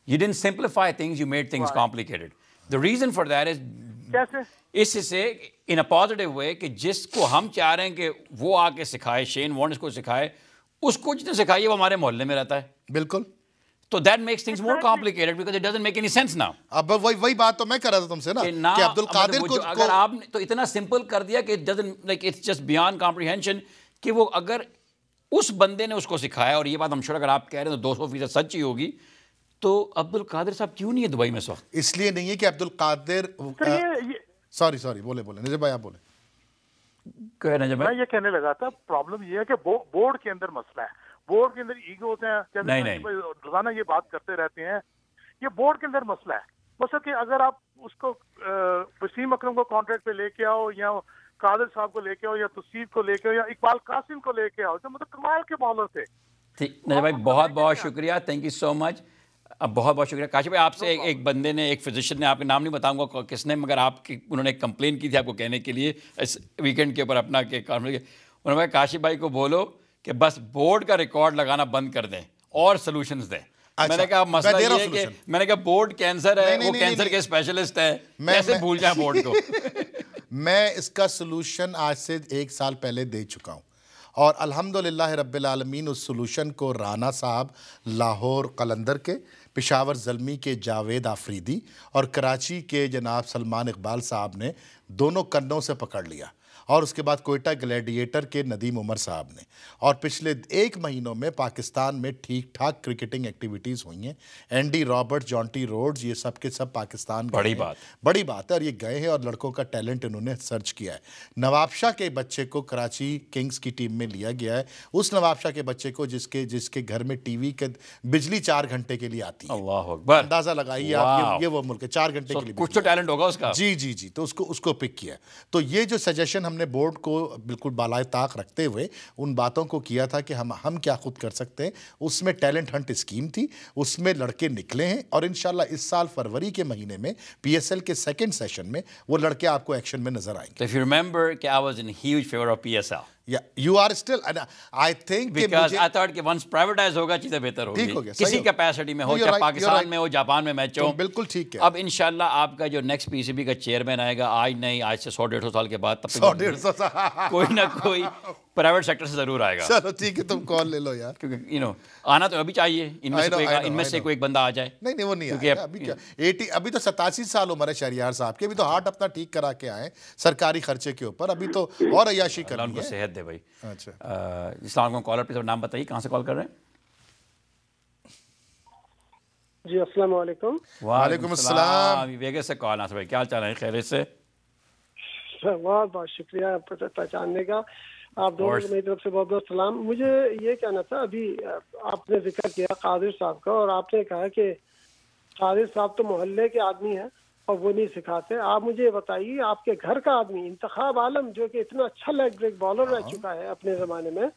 You didn't simplify things, you made things complicated. The reason for that is कैसे? इससे in a positive way कि जिसको हम चाह रहे हैं कि वो आके सिखाए, शेन वॉर्न इसको सिखाए, उसको जितने सिखाइए वो हमारे मोहल्ले में रहता है. बिल्कुल. तो that makes things more complicated because it doesn't make any sense now. अब वही बात तो मैं कर रहा था तुमसे ना कि अब्दुल कादिर को अगर आपने तो इतना सिंपल कर दिया कि it doesn't like it's just beyond comprehension कि वो अगर उस बंदे ने उसको सिखाया, और ये बात हम श्योर अगर आप कह रहे हैं तो 200% सच ही होगी, तो अब्दुल कादिर साहब क्यों नहीं है दुबई में इस वक्त? इसलिए नहीं है कि अब्दुल कादिर सॉरी बोले नजर भाई आप बोले. मैं ये कहने लगा था प्रॉब्लम ये है कि बोर्ड के अंदर मसला है, बोर्ड के अंदर ईगो होते हैं. नहीं रोजाना ये बात करते रहते हैं, ये बोर्ड के अंदर मसला है. मतलब कि अगर आप उसको वसीम अकरम को कॉन्ट्रैक्ट पे लेके आओ, या कादिर साहब को लेके आओ, या तौसीफ को लेके आओ, या इकबाल कासिम को लेके आओ, तो मतलब कमाल के बॉलर थे. ठीक नजर भाई, बहुत बहुत शुक्रिया, थैंक यू सो मच. अब बहुत बहुत शुक्रिया. काशिफ भाई, आपसे एक बंदे ने, एक फिजिशियन ने, आपके नाम नहीं बताऊंगा किसने, मगर आपकी उन्होंने कंप्लेन की थी आपको कहने के लिए इस वीकेंड के ऊपर अपना के कॉन्फ्रेंस. उन्होंने कहा काशिफ भाई को बोलो कि बस बोर्ड का रिकॉर्ड लगाना बंद कर दें और सॉल्यूशंस दें. अच्छा, मैंने कहा मसला ये है कि मैंने कहा बोर्ड कैंसर है, वो कैंसर के स्पेशलिस्ट है, कैसे भूल जाए बोर्ड को. मैं इसका सॉल्यूशन आज से 1 साल पहले दे चुका हूँ, और अल्हम्दुलिल्लाह रब्बिल आलमीन उस सॉल्यूशन को राना साहब लाहौर कलंदर के, पेशावर ज़ल्मी के जावेद आफरीदी और कराची के जनाब सलमान इकबाल साहब ने दोनों कन्नों से पकड़ लिया, और उसके बाद कोयटा ग्लैडिएटर के नदीम उमर साहब ने. और पिछले 1 महीनों में पाकिस्तान में ठीक ठाक क्रिकेटिंग एक्टिविटीज़ हुई हैं. एंडी रॉबर्ट, जॉन्टी रोड्स, ये सब के सब पाकिस्तान बड़ी बात है, और ये गए हैं और लड़कों का टैलेंट इन्होंने सर्च किया है. नवाबशाह के बच्चे को कराची किंग्स की टीम में लिया गया है, उस नवाबशाह के बच्चे को जिसके घर में टीवी के बिजली 4 घंटे के लिए आती है. अल्लाह अकबर. अंदाज़ा लगाइए आप, ये वो मुल्क है 4 घंटे के लिए. कुछ तो टैलेंट होगा उसका. जी, तो उसको पिक किया. तो ये जो सजेशन हमने बोर्ड को बिल्कुल बालाए ताक रखते हुए उन बातों को किया था कि हम क्या खुद कर सकते हैं, उसमें टैलेंट हंट स्कीम थी, उसमें लड़के निकले हैं, और इंशाल्लाह इस साल फरवरी के महीने में पीएसएल के 2nd सेशन में वो लड़के आपको एक्शन में नजर आएंगे. If you remember कि I was in huge favor of PSL. Yeah, you are still, and I think because I thought कि once privatized होगा चीज़ें बेहतर होगी. ठीक हो गया, किसी कैपेसिटी में हो, चाहे पाकिस्तान में हो, जापान में मैच हो. बिल्कुल ठीक है. अब इंशाल्लाह आपका जो नेक्स्ट पीसीबी का चेयरमैन आएगा, आज नहीं, आज से 100-150 साल के बाद, तब 100-150 साल कोई ना कोई प्राइवेट सेक्टर से जरूर आएगा. चलो ठीक है, तुम कॉल ले लो यार, क्योंकि आना तो अभी चाहिए. इनमें से कोई एक बंदा आ जाए. नहीं वो नहीं आएगा. अभी क्या 80, अभी तो 87 साल उम्र है शहरियार साहब की, अभी तो हार्ट अपना ठीक करा के आए सरकारी खर्चे के ऊपर, अभी तो और अय्याशी करनी है. उनको सेहत दे भाई. अच्छा, इस्लाम कॉलर पे नाम बताइए, कहाँ से कॉल कर रहे हैं? जी अस्सलाम वालेकुम. वालेकुम अस्सलाम. वेगस से कॉल. नासिर भाई क्या हाल चाल है? खैरियत से? बहुत बहुत शुक्रिया पहचानने का. आप दोनों को मेरी तरफ से बहुत बहुत सलाम. मुझे ये कहना था, अभी आपने जिक्र किया कादिर साहब का, और आपने कहा कि कादिर साहब तो मोहल्ले के आदमी हैं और वो नहीं सिखाते. आप मुझे ये बताइए, आपके घर का आदमी इंतखाब आलम, जो कि इतना अच्छा लेग ब्रेक बॉलर रह चुका है अपने ज़माने में,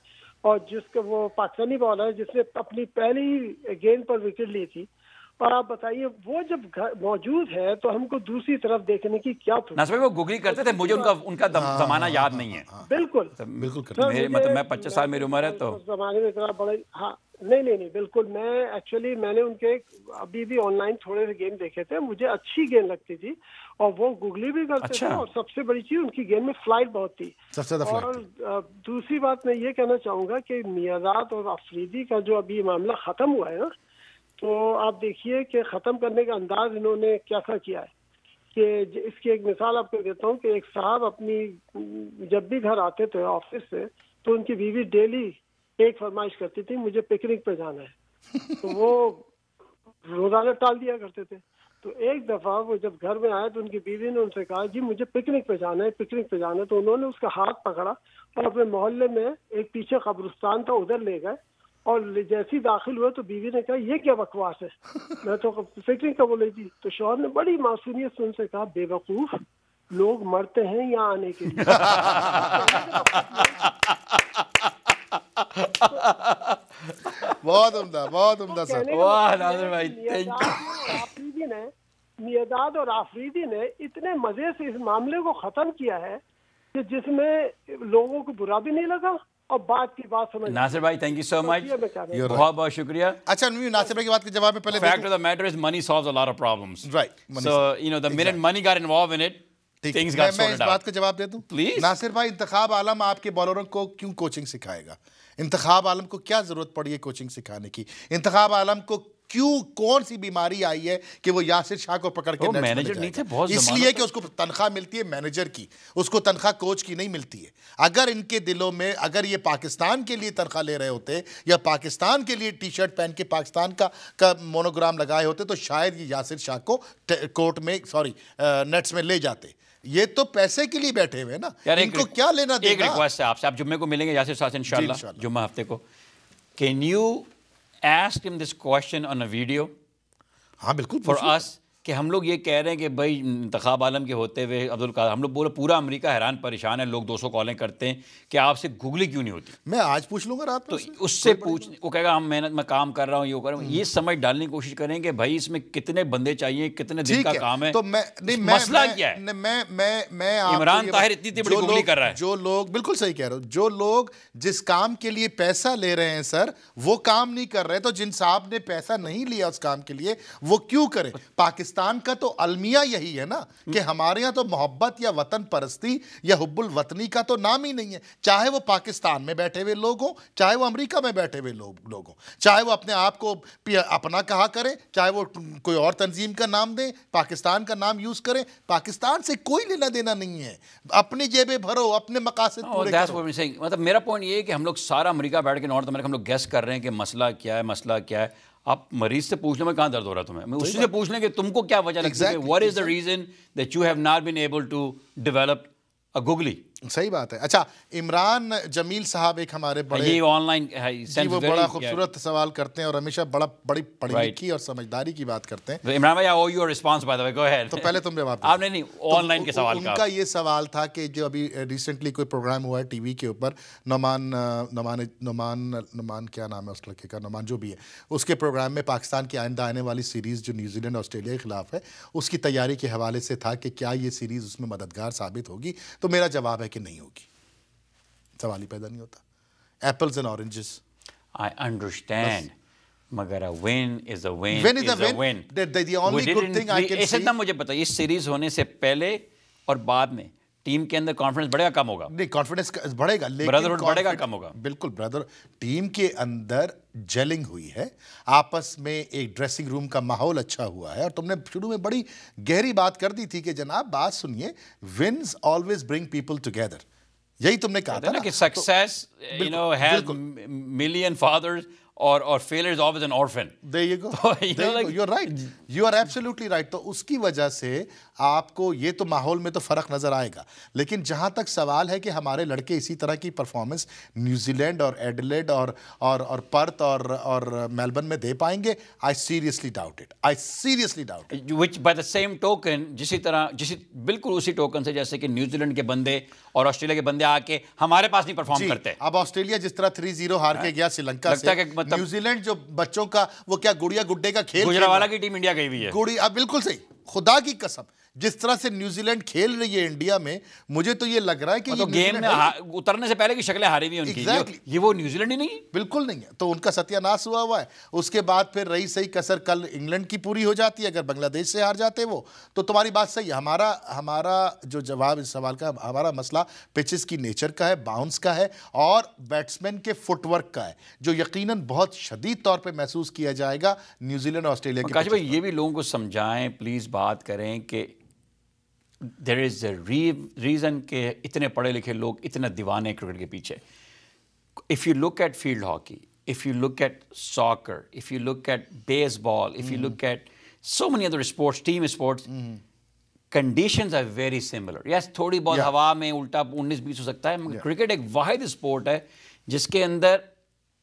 और जिसका वो पाकिस्तानी बॉलर है जिसने अपनी पहली गेंद पर विकेट ली थी, और आप बताइए वो जब मौजूद है तो हमको दूसरी तरफ देखने की क्या. नासिर भाई वो गूगली करते थे, मुझे उनका जमाना याद नहीं है. बिल्कुल मतलब मैं 25 साल मेरी उम्र है तो जमाने में इतना बड़ा. हाँ नहीं बिल्कुल. मैंने उनके अभी भी ऑनलाइन थोड़े से गेम देखे थे, मुझे अच्छी गेंद लगती थी, और वो गूगली भी करते थे, और सबसे बड़ी चीज उनकी गेंद में फ्लाइट बहुत थी. और दूसरी बात मैं ये कहना चाहूंगा कि मियादाद और अफरीदी का जो अभी मामला खत्म हुआ है ना, तो आप देखिए कि ख़त्म करने का अंदाज इन्होंने कैसा किया है. कि इसकी एक मिसाल आपको देता हूँ कि एक साहब अपनी जब भी घर आते थे ऑफिस से, तो उनकी बीवी डेली एक फरमाइश करती थी, मुझे पिकनिक पे जाना है. तो वो रोज़ाना टाल दिया करते थे. तो एक दफ़ा वो जब घर में आए तो उनकी बीवी ने उनसे कहा, जी मुझे पिकनिक पे जाना है. तो उन्होंने उसका हाथ पकड़ा और अपने मोहल्ले में एक पीछे कब्रिस्तान था, उधर ले गए, और जैसे ही दाखिल हुए तो बीवी ने कहा, ये क्या बकवास है, मैं तो पिकनिक का बोली थी. तो शौहर ने बड़ी मासूमियत से उनसे कहा, बेवकूफ, लोग मरते हैं यहाँ आने के लिए. बहुत उम्दा सर. वाह नाज़िर भाई, मियादाद और आफरीदी ने इतने मजे से इस मामले को खत्म किया है कि जिसमें लोगों को बुरा भी नहीं लगा और बात की बात समझ। नासिर भाई, थैंक यू सो मच, बहुत बहुत शुक्रिया। अच्छा, नासिर भाई की बात के जवाब में पहले fact of the matter is money solves a lot of problems, right? So you know the minute money got involved in it, things got sorted out. मैं इस बात का जवाब दे दूं प्लीज। नासिर भाई, इंतखाब आलम आपके बॉलरों को क्यों कोचिंग सिखाएगा? इंतखाब आलम को क्या जरूरत पड़ी है कोचिंग सिखाने की? इंतखाब आलम को क्यों, कौन सी बीमारी आई है कि वो यासिर शाह को पकड़ के मैनेजर नहीं थे? बहुत इसलिए कि उसको तनख्वाह मिलती है मैनेजर की, उसको तनख्वाह कोच की नहीं मिलती है। अगर इनके दिलों में, अगर ये पाकिस्तान के लिए तनख्वाह ले रहे होते या पाकिस्तान के लिए टी शर्ट पहन के पाकिस्तान का मोनोग्राम लगाए होते तो शायद ये यासिर शाह को कोर्ट में, सॉरी, नेट्स में ले जाते। ये तो पैसे के लिए बैठे हुए ना, इनको क्या लेना देना। एक रिक्वेस्ट है आपसे, आप जुम्मे को मिलेंगे यासिर शाह से इंशाल्लाह, जुम्मा हफ्ते को। Can you ask him this question on a video? हाँ बिल्कुल, for us, कि हम लोग ये कह रहे हैं कि भाई इंतखाब आलम के होते हुए अब्दुल कादर, हम लोग बोले पूरा अमेरिका हैरान परेशान है, लोग 200 कॉलें करते हैं कि आपसे गूगली क्यों नहीं होती। मैं आज पूछ लूंगा रात तो उससे पूछ, वो कहेगा हम मेहनत में काम कर रहा हूँ, ये कर रहा हूँ। ये समझ डालने की कोशिश करें कि भाई इसमें कितने बंदे चाहिए, कितने दिन का काम है, तो मसला क्या है। मैं इमरान ताहिर इतनी बड़ी गूगली कर रहा है। जो लोग, बिल्कुल सही कह रहे हो, जो लोग जिस काम के लिए पैसा ले रहे हैं सर, वो काम नहीं कर रहे, तो जिन साहब ने पैसा नहीं लिया उस काम के लिए वो क्यों करें? पाकिस्तान का तो अलमिया यही है ना कि हमारे यहाँ तो मोहब्बत या वतन परस्ती या हुब्बुल वतनी का तो नाम ही नहीं है। चाहे वो पाकिस्तान में बैठे हुए लोग हों, चाहे वो अमेरिका में बैठे हुए लोग हों, चाहे वो अपने आप को अपना कहा करें, चाहे वो कोई और तंजीम का नाम दें, पाकिस्तान का नाम यूज करें, पाकिस्तान से कोई लेना देना नहीं है। अपनी जेबें भरो, अपने मकासद पूरे करो। मतलब मेरा पॉइंट ये है कि हम लोग सारा अमेरिका बैठ के, नॉर्थ अमेरिका, हम लोग गेस कर रहे हैं कि मसला क्या है, मसला क्या है। आप मरीज से पूछ लो मैं कहाँ दर्द हो रहा है तुम्हें, मैं उसी से पूछ लें कि तुमको क्या वजह लगती है, what is the reason that you have not been able to develop a googly. सही बात है। अच्छा, इमरान जमील साहब एक हमारे बड़े, ये ऑनलाइन वो बड़ा खूबसूरत सवाल करते हैं और हमेशा बड़ी पढ़ी लिखी और समझदारी की बात करते हैं। इमरान भाई, I owe you a response by the way, go ahead. तो पहले तुम जवाब आप नहीं ऑनलाइन के सवाल का। उनका ये सवाल था कि जो अभी रिसेंटली कोई प्रोग्राम हुआ है टीवी के ऊपर, नमान क्या नाम है उस लड़के का, नमान जो भी है, उसके प्रोग्राम में पाकिस्तान की आइंदा आने वाली सीरीज़ जो न्यूजीलैंड ऑस्ट्रेलिया के खिलाफ है, उसकी तैयारी के हवाले से था कि क्या ये सीरीज़ उसमें मददगार साबित होगी। तो मेरा जवाब है कि नहीं होगी, सवाल ही पैदा नहीं होता। Apples and oranges, I understand, मगर a win is a win. Win is a win. The only good thing I can see. इतना मुझे पता है, इस सीरीज होने से पहले और बाद में टीम के अंदर कॉन्फिडेंस बढ़ेगा कम होगा? नहीं, कॉन्फिडेंस बढ़ेगा, लेकिन ब्रदरहुड बढ़ेगा कम होगा? बिल्कुल ब्रदर, टीम के अंदर जेलिंग हुई है, आपस में एक ड्रेसिंग रूम का माहौल अच्छा हुआ है। और तुमने शुरू में बड़ी गहरी बात कर दी थी कि जनाब बात सुनिए, wins always bring people together, यही तुमने कहा था ना कि success you know has million fathers और failure is always an orphan. There you go. You're right. You are absolutely right. तो उसकी वजह से आपको ये तो माहौल में तो फ़र्क नज़र आएगा, लेकिन जहाँ तक सवाल है कि हमारे लड़के इसी तरह की परफॉर्मेंस न्यूजीलैंड और एडिलेड और पर्थ और मेलबर्न में दे पाएंगे, I seriously doubt it. I seriously doubt it. Which by the same token, बिल्कुल उसी टोकन से जैसे कि न्यूजीलैंड के बंदे और ऑस्ट्रेलिया के बंदे आके हमारे पास नहीं परफॉर्म करते। अब ऑस्ट्रेलिया जिस तरह 3-0 हार के गया श्रीलंका से, न्यूजीलैंड जो बच्चों का वो क्या गुड़िया गुड्डे का खेल, गुजरावाला की टीम इंडिया गई हुई है, गुड़िया, बिल्कुल सही, खुदा की कसम, जिस तरह से न्यूजीलैंड खेल रही है इंडिया में, मुझे तो ये लग रहा है कि तो गेम में उतरने से पहले की शक्लें हारी हुई उनकी। Exactly. ये वो न्यूजीलैंड ही नहीं है, बिल्कुल नहीं है। तो उनका सत्यानाश हुआ है। उसके बाद फिर रही सही कसर कल इंग्लैंड की पूरी हो जाती है, अगर बांग्लादेश से हार जाते वो, तो तुम्हारी बात सही है। हमारा जो जवाब इस सवाल का, हमारा मसला पिचेस की नेचर का है, बाउंस का है और बैट्समैन के फुटवर्क का है, जो यकीनन बहुत शदीद तौर पर महसूस किया जाएगा न्यूजीलैंड और ऑस्ट्रेलिया के। भाई ये भी लोगों को समझाएं प्लीज, बात करें कि देयर इज अ रीजन के इतने पढ़े लिखे लोग इतने दीवाने क्रिकेट के पीछे। If you look at field hockey, if you look at soccer, if you look at baseball, if you look at so many other sports, team sports, conditions are very similar. Yes, थोड़ी बहुत हवा में उल्टा 19-20 हो सकता है, मगर cricket एक वाहिद स्पोर्ट है जिसके अंदर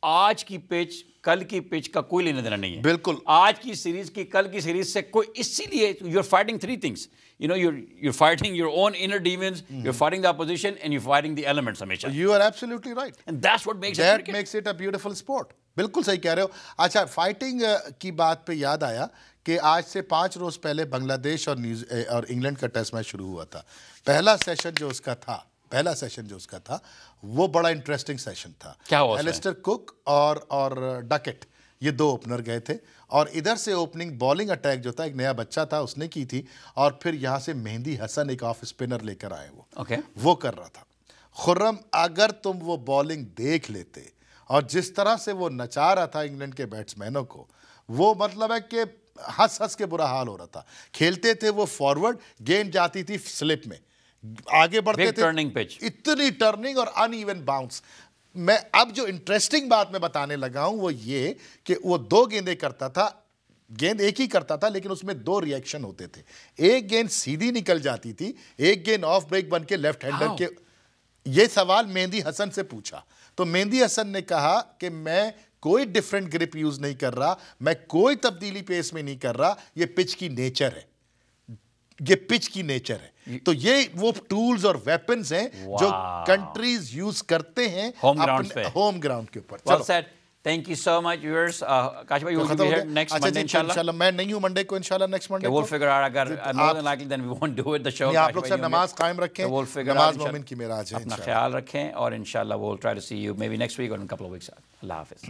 आज की पिच कल की पिच का कोई लेना देना नहीं है। बिल्कुल, आज की सीरीज की कल की सीरीज से कोई, इसीलिए you are fighting 3 things, you know, you're fighting your own inner demons, you're fighting the opposition, and you're fighting the elements हमेशा। You are absolutely right, and that's what makes it a beautiful sport। बिल्कुल सही कह रहे हो। अच्छा, fighting की बात पे याद आया कि आज से 5 रोज पहले बांग्लादेश और इंग्लैंड का टेस्ट मैच शुरू हुआ था। पहला सेशन जो उसका था पहला सेशन जो उसका था वो बड़ा इंटरेस्टिंग सेशन था। क्या हुआ? एलिस्टर कुक और डकेट, ये 2 ओपनर गए थे और इधर से ओपनिंग बॉलिंग अटैक जो था, एक नया बच्चा था उसने की थी, और फिर यहाँ से मेहंदी हसन एक ऑफ स्पिनर लेकर आए वो कर रहा था। खुर्रम, अगर तुम वो बॉलिंग देख लेते और जिस तरह से वो नचा रहा था इंग्लैंड के बैट्समैनों को, वो मतलब है कि हंस हंस के बुरा हाल हो रहा था। खेलते थे वो फॉरवर्ड, गेंद जाती थी स्लिप में, आगे बढ़ते थे, टर्निंग पिच, इतनी टर्निंग और अनइवन बाउंस। मैं अब जो इंटरेस्टिंग बात मैं बताने लगा हूं वो ये कि वो 2 गेंदें करता था, गेंद एक ही करता था लेकिन उसमें 2 रिएक्शन होते थे। एक गेंद सीधी निकल जाती थी, एक गेंद ऑफ ब्रेक बन के लेफ्ट हैंडर के। ये सवाल मेहंदी हसन से पूछा तो मेहंदी हसन ने कहा कि मैं कोई डिफरेंट ग्रिप यूज नहीं कर रहा, मैं कोई तब्दीली पेस में नहीं कर रहा, ये पिच की नेचर है, ये पिच की नेचर है। तो ये वो टूल्स और वेपन्स हैं जो कंट्रीज यूज करते हैं होम ग्राउंड के ऊपर। Thank you so much, viewers. Kash bhai, you will be here next Monday, inshallah. मैं नहीं हूँ मंडे को, inshallah next Monday. We'll figure out. अगर more than likely, then we won't do it. The show. आप लोग सब नमाज कायम रखें. नमाज मोमिन की मेराज है. अपना ख्याल रखें और inshallah we'll try to see you maybe next week or in a couple of weeks. Allah Hafiz.